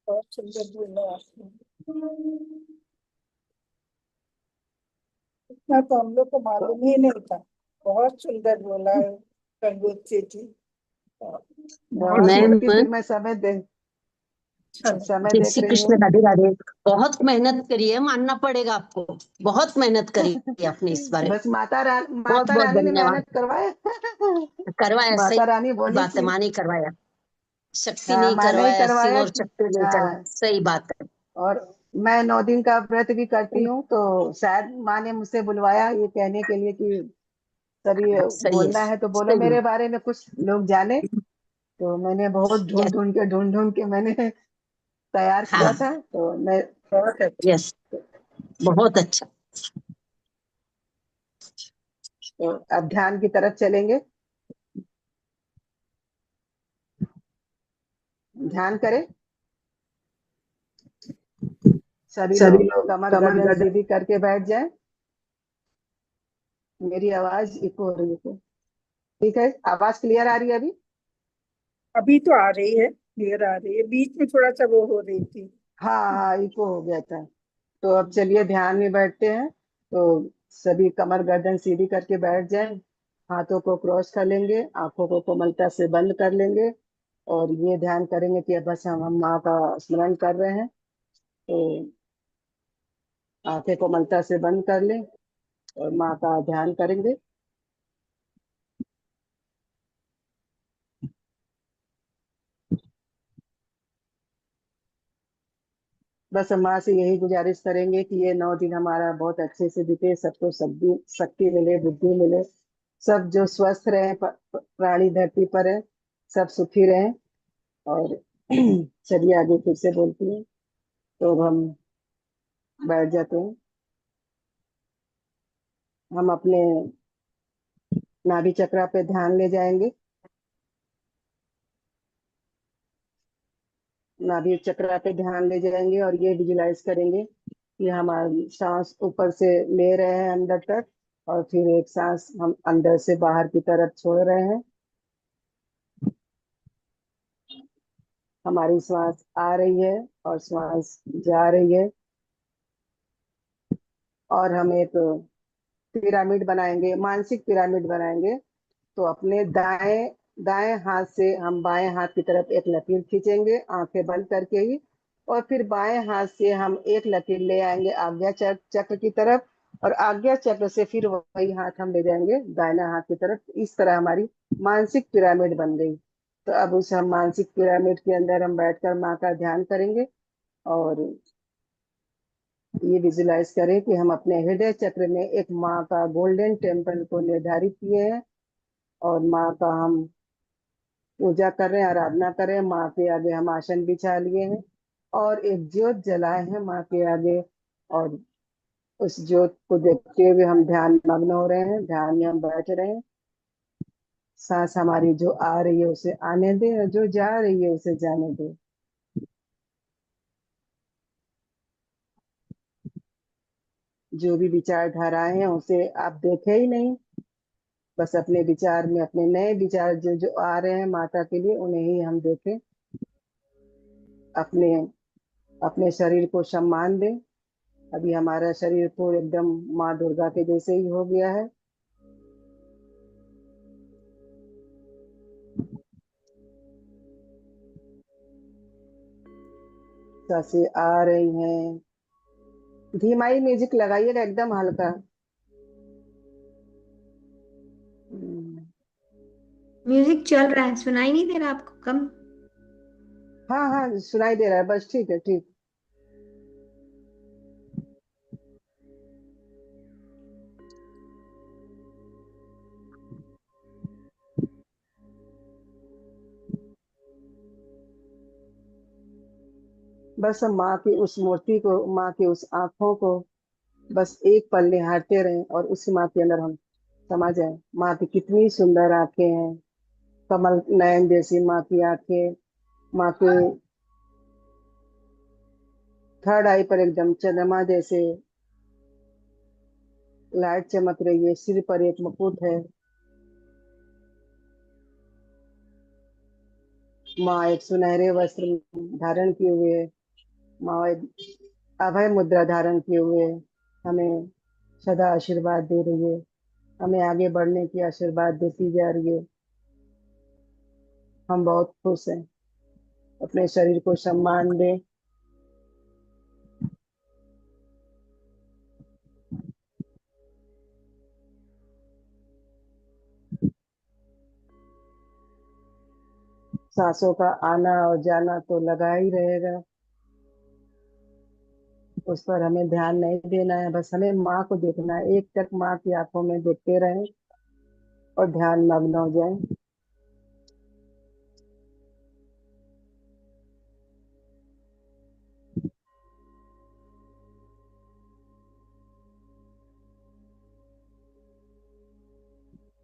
बहुत सुंदर बोला आपने। इतना तो हम लोग को मालूम ही नहीं था। बहुत सुंदर बोला है गंगोत्री जी। बहुत बहुत मैम, बोली, फिर मैं अच्छा समय जय देख श्री रही कृष्ण, हूँ। राधे राधे। बहुत मेहनत करी है, मानना पड़ेगा आपको। बहुत मेहनत करी है आपने इस बारे में। बस बहुत माता बहुत रानी ने धन्यवाद। मेहनत करवाया। करवाया, माता सही रानी बोली बात है, कि माँ ने करवाया। शक्ति हाँ, ने माँ ने ही करवाया, शिव करवाया और कि शक्ति ने करवाया, हाँ। सही बात है। और मैं 9 दिन का व्रत भी करती हूँ, तो शायद माँ ने मुझसे बुलवाया ये कहने के लिए कि सभी सही है, बोलना है तो बोलो सही मेरे बारे में, कुछ लोग जाने। तो मैंने बहुत है। ढूंढ ढूंढ के मैंने तैयार किया हाँ। था, तो मैं बहुत अच्छा। यस। बहुत अच्छा। तो अब ध्यान की तरफ चलेंगे। ध्यान करें सभी सभी लोग, लोग कमर कमर गर्दन गर्दन। सीधी करके बैठ जाएं। मेरी आवाज इको हो रही है तो ठीक है, आवाज क्लियर आ रही है अभी? अभी तो आ रही है, क्लियर आ रही है, बीच में थोड़ा सा वो हो रही थी। हाँ हाँ, इको हो गया था। तो अब चलिए ध्यान में बैठते हैं। तो सभी कमर गर्दन सीधी करके बैठ जाएं। हाथों को क्रॉस कर लेंगे, आंखों को कोमलता से बंद कर लेंगे, और ये ध्यान करेंगे कि अब बस हम माँ का स्मरण कर रहे हैं। तो आंखें कोमलता से बंद कर लें और माँ का ध्यान करेंगे। बस हम माँ से यही गुजारिश करेंगे कि ये 9 दिन हमारा बहुत अच्छे से बीते, सबको शक्ति शक्ति मिले, बुद्धि मिले, सब जो स्वस्थ रहे, प्राणी धरती पर है, सब सुखी रहें। और चलिए आगे फिर से बोलती हूँ। तो अब हम बैठ जाते हैं। हम अपने नाभि चक्र पे ध्यान ले जाएंगे। नाभि चक्र पे ध्यान ले जाएंगे और ये विजुलाइज करेंगे कि हमारी सांस ऊपर से ले रहे हैं अंदर तक, और फिर एक सांस हम अंदर से बाहर की तरफ छोड़ रहे हैं। हमारी श्वास आ रही है और श्वास जा रही है। और हम एक पिरामिड बनाएंगे, मानसिक पिरामिड बनाएंगे। तो अपने दाएं दाएं हाथ से हम बाएं हाथ की तरफ एक लकीर खींचेंगे, आंखें बंद करके ही। और फिर बाएं हाथ से हम एक लकीर ले आएंगे आज्ञा चक्र चक्र की तरफ, और आज्ञा चक्र से फिर वही हाथ हम ले जाएंगे दाहिना हाथ की तरफ। इस तरह हमारी मानसिक पिरामिड बन गई। तो अब उस हम मानसिक पिरामिड के अंदर हम बैठकर माँ का ध्यान करेंगे, और ये विजुलाइज करें कि हम अपने हृदय चक्र में एक माँ का गोल्डन टेम्पल को निर्धारित किए हैं, और माँ का हम पूजा कर रहे हैं, आराधना कर रहे हैं। माँ के आगे हम आसन बिछा लिए हैं और एक ज्योत जलाए हैं माँ के आगे। और उस ज्योत को देखते हुए हम ध्यान मग्न हो रहे हैं, ध्यान में हम बैठ रहे हैं। सांस हमारी जो आ रही है उसे आने दे, और जो जा रही है उसे जाने दे। जो भी विचारधाराएं हैं उसे आप देखे ही नहीं, बस अपने विचार में अपने नए विचार जो जो आ रहे हैं माता के लिए उन्हें ही हम देखें। अपने अपने शरीर को सम्मान दें। अभी हमारा शरीर तो एकदम माँ दुर्गा के जैसे ही हो गया है। सांसें आ रही हैं। धीमाई म्यूजिक लगाइएगा, एकदम हल्का। हम्म, म्यूजिक चल रहा है, सुनाई नहीं दे रहा आपको कम? हाँ हाँ, सुनाई दे रहा है, बस ठीक है, ठीक। बस हम माँ की उस मूर्ति को, माँ की उस आंखों को बस एक पल निहारते रहें, और उस माँ के अंदर हम समा जाएं। माँ की कितनी सुंदर आंखें हैं, कमल नयन जैसी माँ की आंखें। माँ के थर्ड आई पर एकदम चंद्रमा जैसे लाइट चमक रही है, सिर पर एक मुकुट है। माँ एक सुनहरे वस्त्र धारण किए हुए, माँ एक अभय मुद्रा धारण किए हुए हमें सदा आशीर्वाद दे रही है, हमें आगे बढ़ने की आशीर्वाद देती जा रही है। हम बहुत खुश हैं। अपने शरीर को सम्मान दें। सांसों का आना और जाना तो लगा ही रहेगा। उस पर हमें ध्यान नहीं देना है, बस हमें माँ को देखना है, एक टक माँ की आंखों में देखते रहें और ध्यान मग्न हो जाए।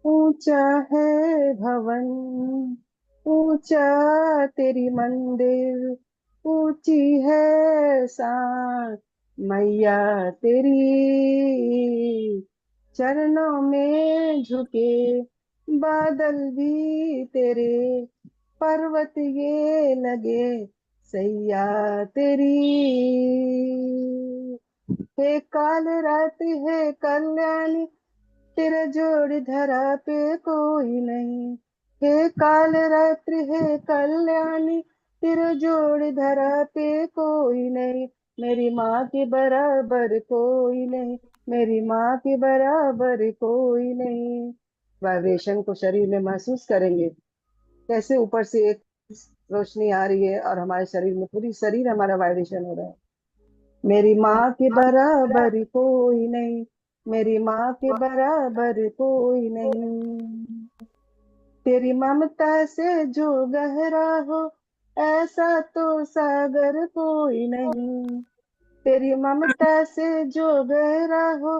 ऊंचा है भवन, ऊंचा तेरी मंदिर, ऊंची है शान मैया तेरी, चरणों में झुके बादल भी तेरे, पर्वत ये लगे सैया तेरी। हे काल रात है कल्याणी, तेरा जोड़ धरा पे कोई नहीं। हे काल रात्रि है कल्याणी, तेरा जोड़ धरा पे कोई नहीं। मेरी माँ के बराबर कोई नहीं, मेरी माँ के बराबर कोई नहीं। वाइब्रेशन को शरीर में महसूस करेंगे, कैसे ऊपर से एक रोशनी आ रही है और हमारे शरीर में, पूरी शरीर हमारा वाइब्रेशन हो रहा है। मेरी माँ के बराबर कोई नहीं, मेरी माँ के बराबर कोई नहीं। तेरी ममता से जो गहरा हो, ऐसा तो सागर कोई नहीं। तेरी ममता से जो गहरा हो,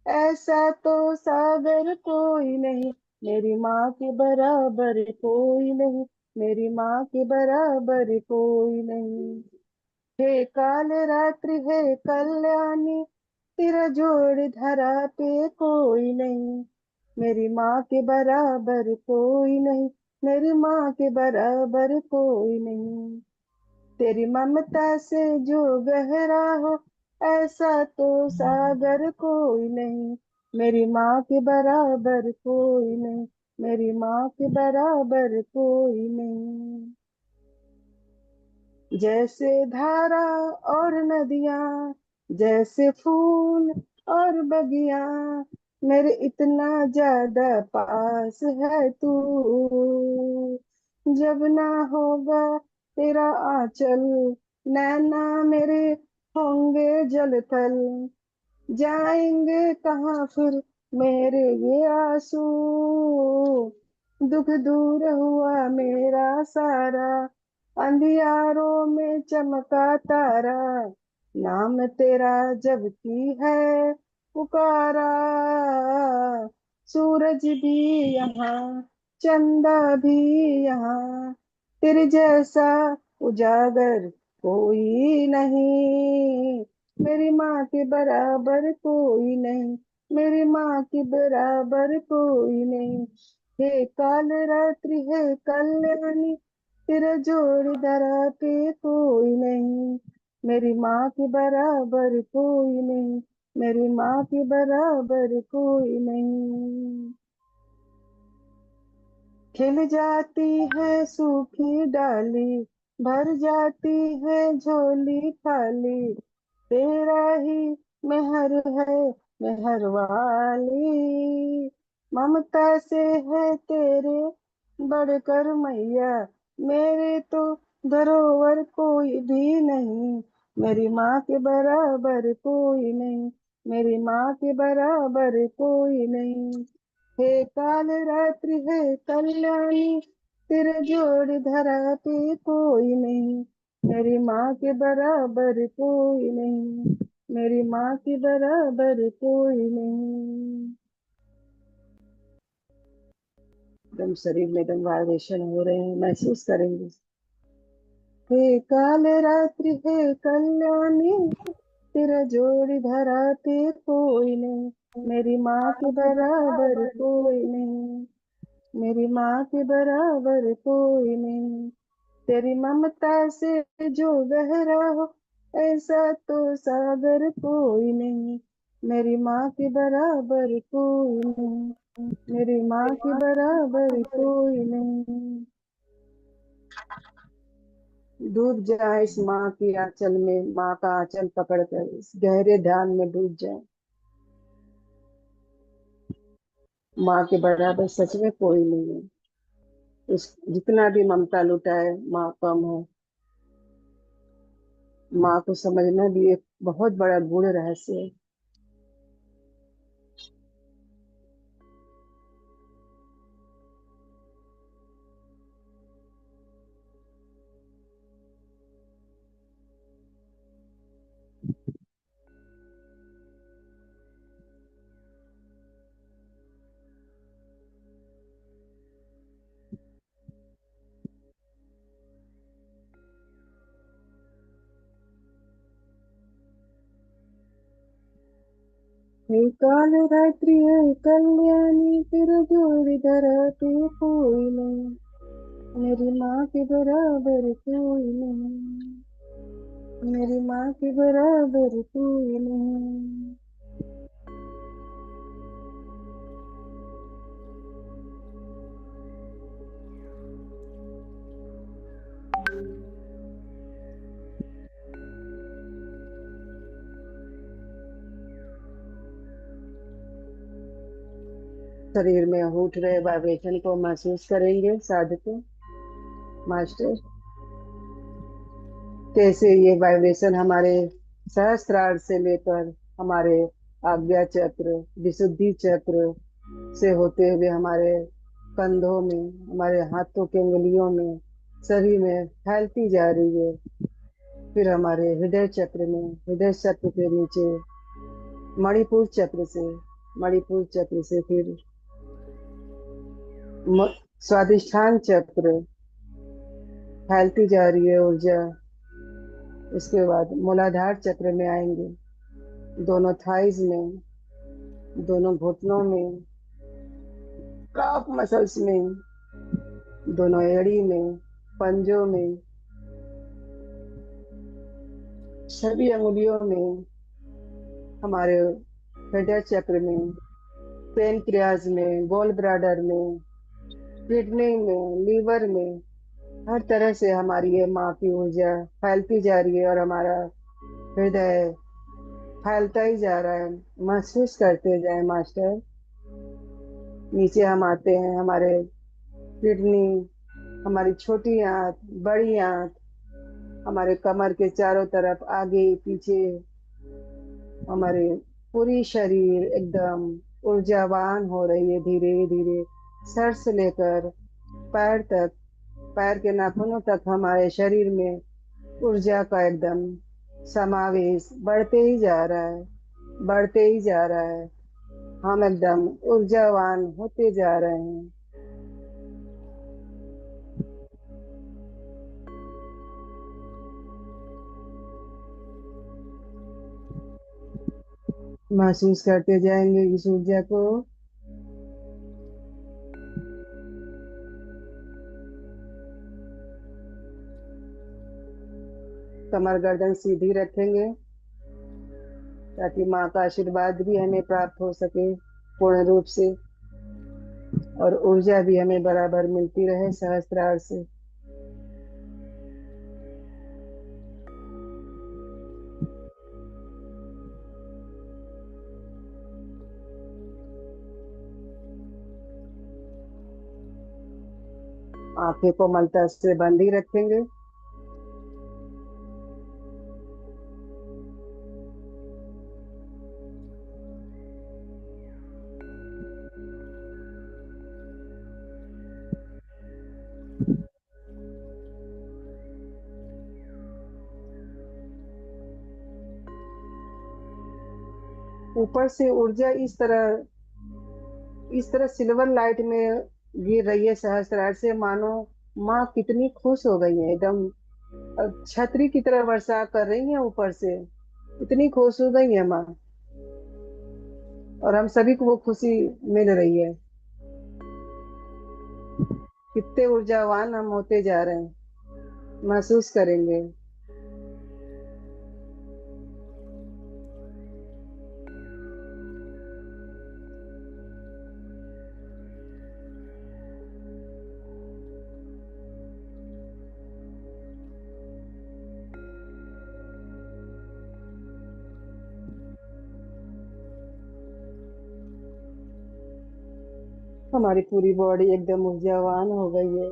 ऐसा तो सागर कोई नहीं। मेरी माँ के बराबर कोई नहीं, मेरी माँ के बराबर कोई नहीं। हे काल रात्रि है कल्याणी, तेरा जोड़ धरा पे कोई नहीं। मेरी माँ के बराबर कोई नहीं, मेरी माँ के बराबर कोई नहीं। तेरी ममता से जो गहरा हो, ऐसा तो सागर कोई नहीं। मेरी माँ के बराबर कोई नहीं, मेरी माँ के बराबर कोई नहीं। जैसे धारा और नदियां, जैसे फूल और बगिया, मेरे इतना ज्यादा पास है तू। जब ना होगा तेरा आंचल, नैना मेरे होंगे जलथल, जाएंगे कहाँ फिर मेरे ये आंसू। दुख दूर हुआ मेरा सारा, अंधियारों में चमका तारा, नाम तेरा जब की है पुकारा। सूरज भी यहाँ, चंदा भी यहाँ, तेरे जैसा उजागर कोई नहीं। मेरी माँ के बराबर कोई नहीं, मेरी माँ के बराबर कोई नहीं। हे काल रात्रि है कल्याणी, तेरा जोड़ धरा पे कोई नहीं। मेरी माँ के बराबर कोई नहीं, मेरी माँ के बराबर कोई नहीं। खिल जाती है सूखी डाली, भर जाती है झोली खाली, तेरा ही मेहर है मेहर वाली। ममता से है तेरे बढ़कर मैया, मेरे तो धरोहर कोई भी नहीं। मेरी माँ के बराबर कोई नहीं, मेरी माँ के बराबर कोई नहीं। हे काल रात्रि है कल्याणी, तेरे जोड़ धरा पे कोई नहीं। मेरी माँ के बराबर कोई नहीं, मेरी माँ के बराबर कोई नहीं। एकदम शरीर में एकदम वाइब्रेशन हो रहे हैं, महसूस करेंगे। हे काल रात्रि है कल्याणी, तेरा जोड़ी धरा पे कोई नहीं। मेरी माँ के बराबर कोई नहीं, मेरी माँ के बराबर कोई नहीं। तेरी ममता से जो गहरा हो, ऐसा तो सागर कोई नहीं। मेरी माँ के बराबर कोई नहीं, मेरी माँ के बराबर कोई नहीं। डूब जाए इस माँ की आंचल में, माँ का आंचल पकड़कर इस गहरे ध्यान में डूब जाए। माँ के बराबर सच में कोई नहीं है। उस जितना भी ममता लुटाए, माँ कम है। माँ को समझना भी एक बहुत बड़ा गूढ़ रहस्य है। हे काल रात्रि है कल्याणी, फिर जोर धराते कोई नहीं, मेरी माँ के बराबर कोई नहीं, मेरी माँ के बराबर कोई नहीं। शरीर में उठ रहे वाइब्रेशन को महसूस करेंगे साधक मास्टर, कैसे ये वाइब्रेशन हमारे सहस्त्रार से लेकर हमारे आज्ञा चक्र, विशुद्धि चक्र से होते हुए हमारे कंधों में, हमारे हाथों के उंगलियों में, सभी में फैलती जा रही है। फिर हमारे हृदय चक्र में, हृदय चक्र के नीचे मणिपुर चक्र से, मणिपुर चक्र से फिर स्वादिष्ठान चक्र फैलती जा रही है ऊर्जा। उसके बाद मूलाधार चक्र में आएंगे, दोनों थाइज में, दोनों घुटनों में, काफ मसल्स में, दोनों एड़ी में, पंजों में, सभी अंगुलियों में, हमारे हृदय चक्र में, पेनक्रियाज में, गोल ब्लैडर में, किडनी में, लीवर में, हर तरह से हमारी ये माँ की ऊर्जा फैलती जा रही है और हमारा हृदय फैलता ही जा रहा है। महसूस करते जाए मास्टर। नीचे हम आते हैं, हमारे किडनी, हमारी छोटी आंत, बड़ी आंत, हमारे कमर के चारों तरफ, आगे पीछे, हमारे पूरी शरीर एकदम ऊर्जावान हो रही है धीरे धीरे। सर से लेकर पैर तक, पैर के नाखूनों तक हमारे शरीर में ऊर्जा का एकदम समावेश बढ़ते ही जा रहा है, बढ़ते ही जा रहा है। हम एकदम ऊर्जावान होते जा रहे हैं। महसूस करते जाएंगे इस ऊर्जा को। कमर गर्दन सीधी रखेंगे ताकि माँ का आशीर्वाद भी हमें प्राप्त हो सके पूर्ण रूप से, और ऊर्जा भी हमें बराबर मिलती रहे सहस्त्रार से। आंखें को मलता से बंद ही रखेंगे। ऊपर से ऊर्जा इस तरह सिल्वर लाइट में गिर रही है सहस्त्रार से, मानो माँ कितनी खुश हो गई है एकदम। छतरी की तरह वर्षा कर रही है ऊपर से, इतनी खुश हो गई है माँ, और हम सभी को वो खुशी मिल रही है। कितने ऊर्जावान हम होते जा रहे हैं, महसूस करेंगे। हमारी पूरी बॉडी एकदम ऊर्जावान हो गई है।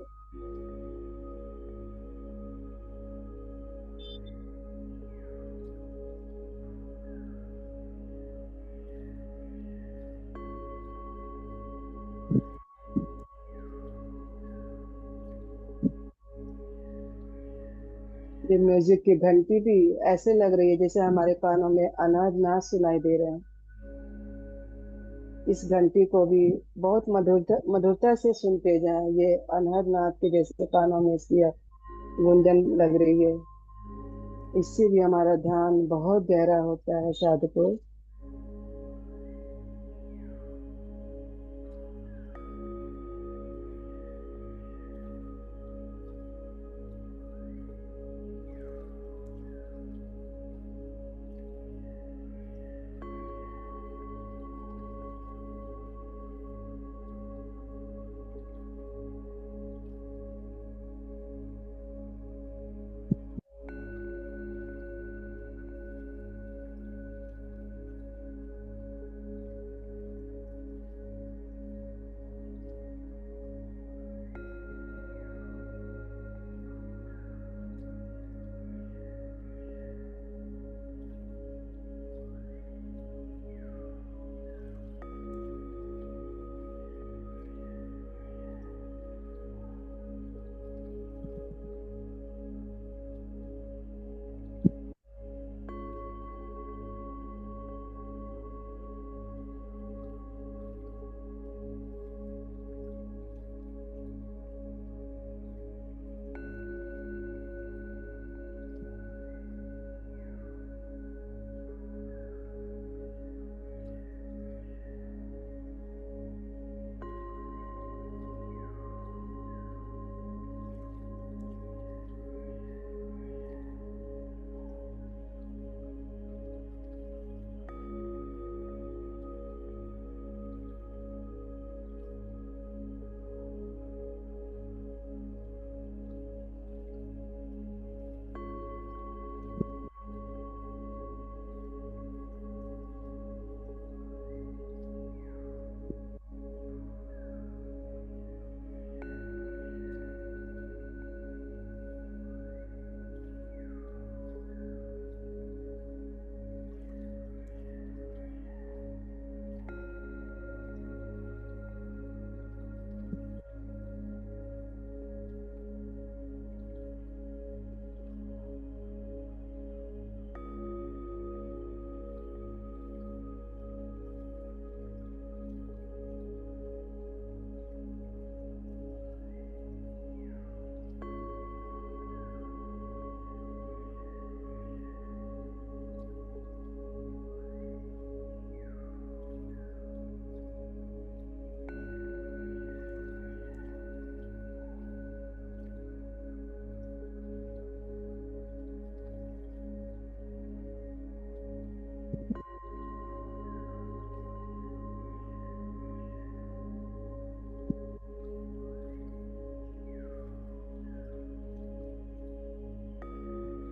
ये म्यूजिक की घंटी भी ऐसे लग रही है जैसे हमारे कानों में अनाज नाच सुनाई दे रहे हैं। इस घंटी को भी बहुत मधुरता से सुनते जाएं। ये अनहद नाद के जैसे कानों में इसकी गूंजन लग रही है। इससे भी हमारा ध्यान बहुत गहरा होता है साधको।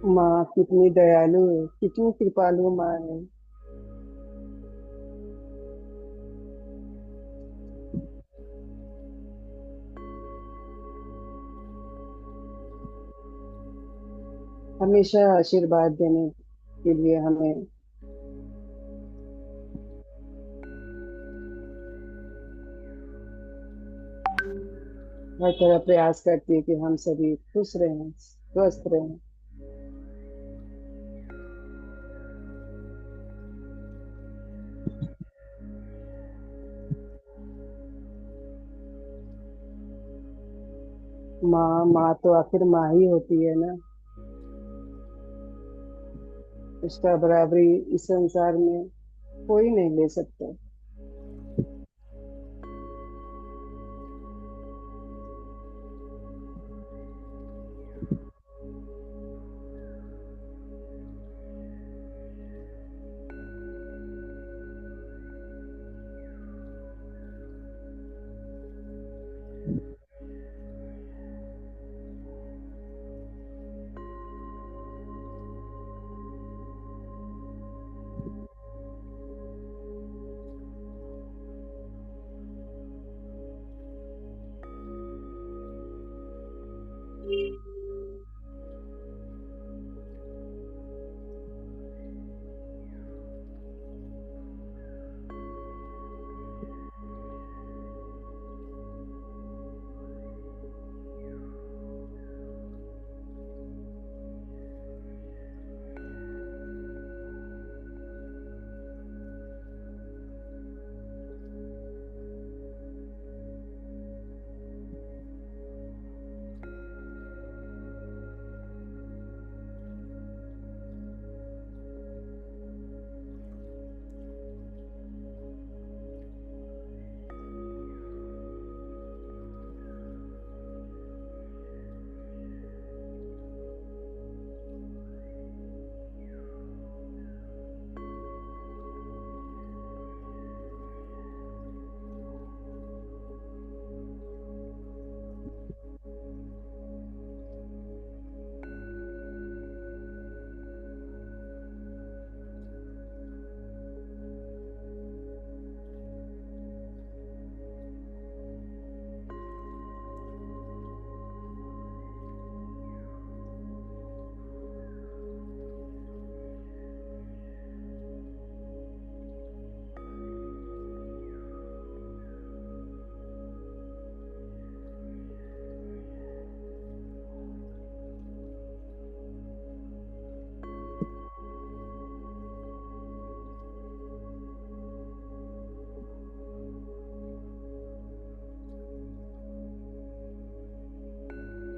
माँ कितनी दयालु है, कितनी कृपालु माँ है। हमेशा आशीर्वाद देने के लिए हमें हर तरह प्रयास करती है कि हम सभी खुश रहें, स्वस्थ रहें। माँ माँ तो आखिर माँ ही होती है ना। उसका बराबरी इस संसार में कोई नहीं ले सकता।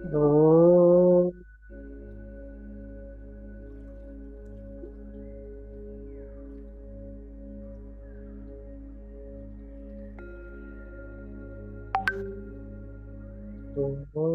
ओम ओम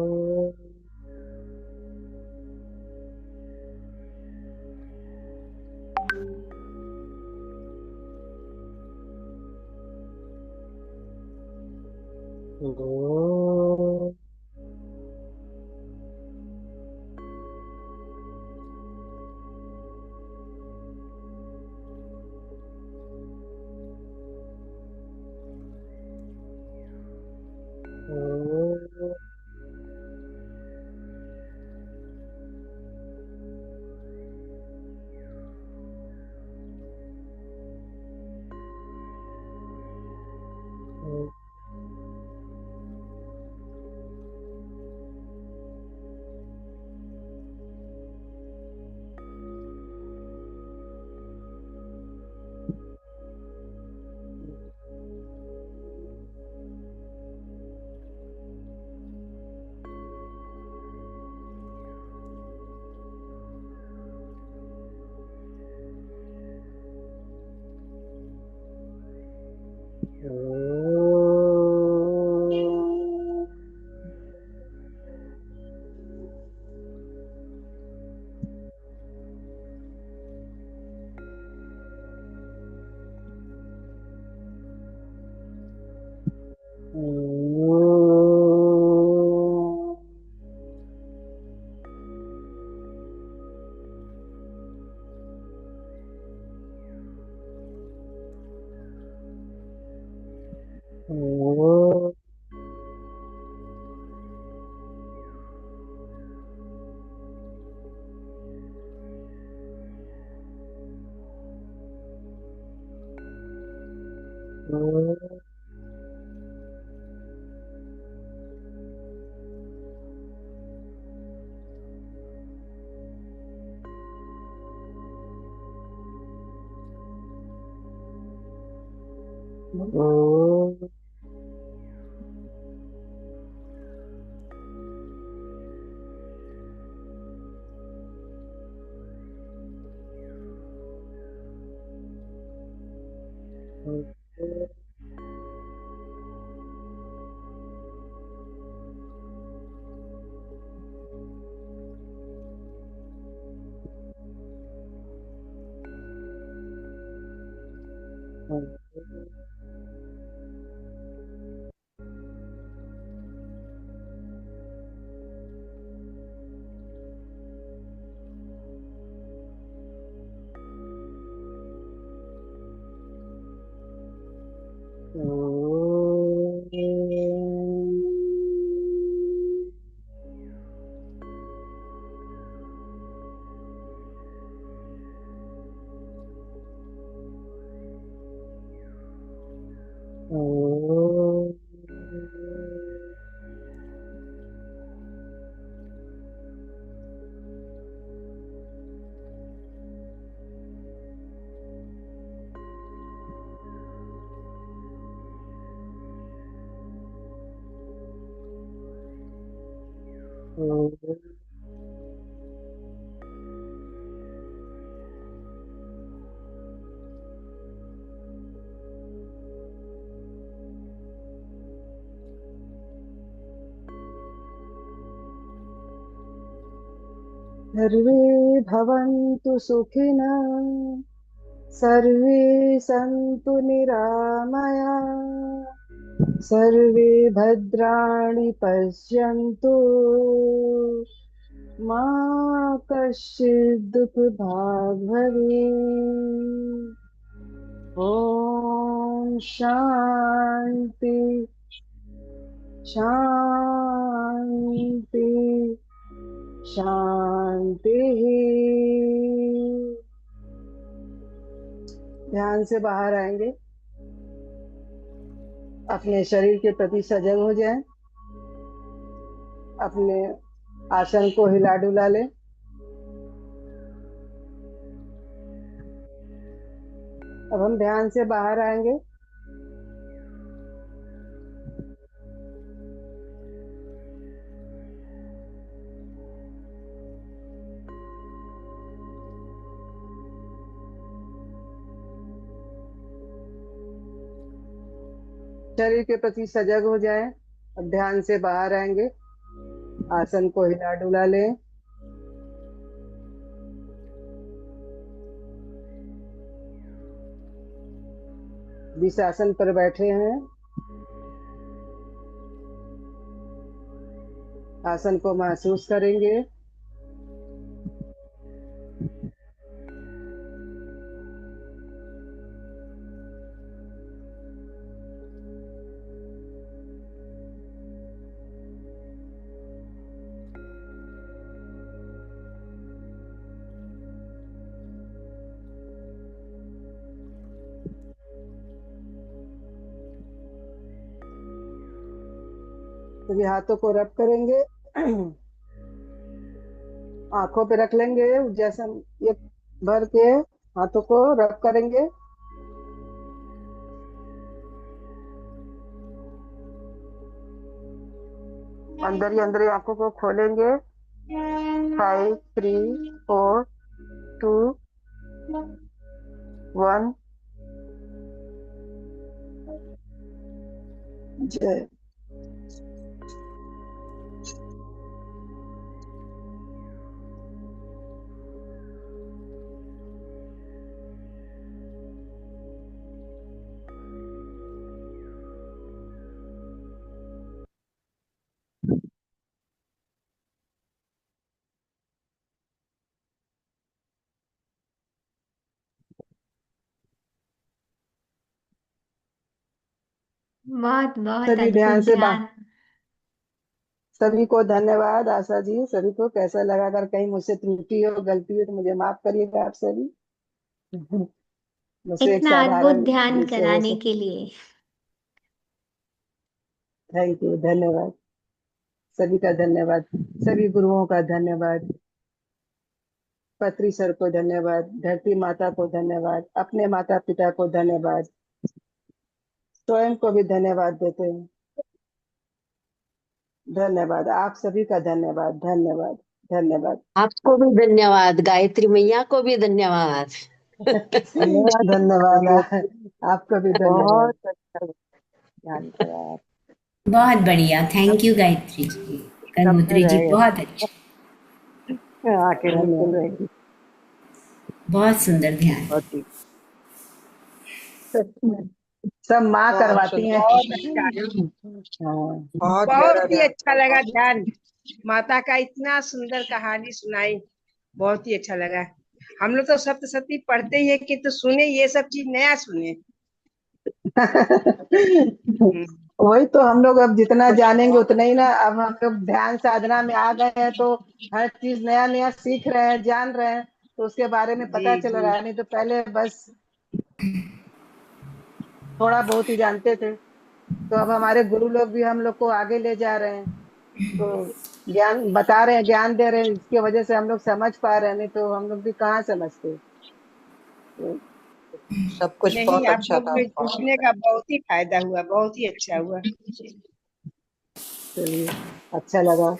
ओम ओम ओम ओम सर्वे भवन्तु सुखिनः सर्वे सन्तु निरामया सर्वे भद्राणि पश्यन्तु मा कश्चित् दुःखभाग् भवेत्। ॐ शान्ति शान्ति शांति। ध्यान से बाहर आएंगे, अपने शरीर के प्रति सजग हो जाएं, अपने आसन को हिला डुला लें। अब हम ध्यान से बाहर आएंगे, शरीर के प्रति सजग हो जाएं। अब ध्यान से बाहर आएंगे। आसन को हिला डुला लें। जिस आसन पर बैठे हैं आसन को महसूस करेंगे। तो ये हाथों को रब करेंगे। आंखों पे रख लेंगे। जैसे ये भर के हाथों को रब करेंगे। अंदर ही अंदर आंखों को खोलेंगे। 5 3 4 2 1। जय। बहुत बहुत सभी अद्भुत ध्यान से ध्यान। सभी को धन्यवाद। आशा जी, सभी को कैसा लगा? अगर कहीं मुझसे त्रुटि हो, गलती हो तो मुझे माफ करिएगा आप सभी। मुझसे एक इतना अद्भुत साधारण ध्यान जिससे हो कराने सके। के लिए थैंक यू, धन्यवाद। सभी का धन्यवाद। सभी गुरुओं का धन्यवाद। पत्री सर को धन्यवाद। धरती माता को धन्यवाद। अपने माता पिता को धन्यवाद। स्वयं को भी धन्यवाद देते हैं। धन्यवाद। आप सभी का धन्यवाद। धन्यवाद। धन्यवाद। आपको भी धन्यवाद, गायत्री मैया को भी धन्यवाद। धन्यवाद। धन्यवाद। आपको भी धन्यवाद। बहुत अच्छा ध्यान करा आप। बहुत बढ़िया, थैंक यू गायत्री जी, गंगोत्री जी, बहुत अच्छा, आके बिल्कुल धन्यवाद। रहेगी। बहुत सुंदर ध्यान। बहुत ही सब माँ बहुत करवाती हैं। बहुत अच्छा, हाँ। बहुत बहुत ही ध्यान। अच्छा लगा ध्यान। माता का इतना सुंदर कहानी सुनाई, बहुत ही अच्छा लगा। हम लोग तो सप्तशती पढ़ते ही है कि तो सुने, ये सब चीज नया सुने। वही तो, हम लोग अब जितना जानेंगे उतना ही ना। अब हम लोग ध्यान साधना में आ गए हैं तो हर चीज नया नया सीख रहे हैं, जान रहे हैं, तो उसके बारे में पता जी चल जी रहा है। नहीं तो पहले बस थोड़ा बहुत ही जानते थे। तो अब हमारे गुरु लोग भी हम लोग को आगे ले जा रहे हैं, तो ज्ञान बता रहे हैं, ज्ञान दे रहे हैं। इसकी वजह से हम लोग समझ पा रहे हैं, नहीं तो हम लोग भी कहाँ समझते। तो सब कुछ नहीं, बहुत आप अच्छा लोग था। में जुड़ने का बहुत ही फायदा हुआ, बहुत ही अच्छा हुआ। चलिए, अच्छा लगा।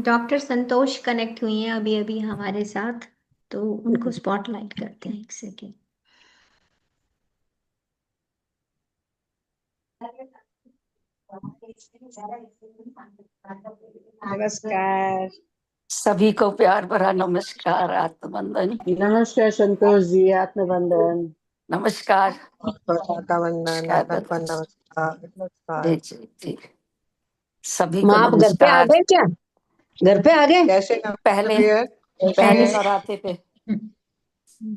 डॉक्टर संतोष कनेक्ट हुई हैं अभी अभी हमारे साथ, तो उनको स्पॉटलाइट करते हैं एक सेकेंड। नमस्कार। सभी को प्यार भरा नमस्कार, आत्मवंदन। नमस्कार संतोष जी, आत्मवंदन। नमस्कार। माता वंदन, शायद आपका नमस्कार। जी नमस्कार। जी जी, सभी को माँ आप घर पे आ नमस्कार। गए क्या? घर पे आ गए? कैसे पहले कैसे पहले हैं? नौराते पे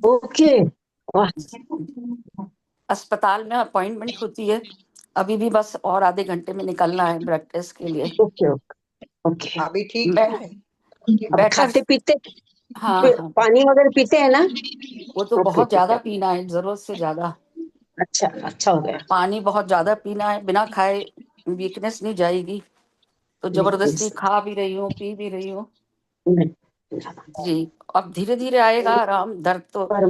ओके, वाह, अस्पताल में अपॉइंटमेंट होती है। अभी भी बस और आधे घंटे में निकलना है ब्लड टेस्ट के लिए। Okay okay okay. अभी ठीक मैं है? अब बेटर। खाते पीते हाँ हाँ, पानी वगैरह पीते हैं ना? वो तो ओके बहुत ज्यादा ठीक है, पीना है, जरूरत से ज्यादा। अच्छा अच्छा हो गया। पानी बहुत ज्यादा पीना है, बिना खाए वीकनेस नहीं जाएगी। तो बिल्कुल जबरदस्ती खा भी रही हूँ, पी भी रही हूँ सही। जी। अब धीरे धीरे आएगा आराम, दर्द तो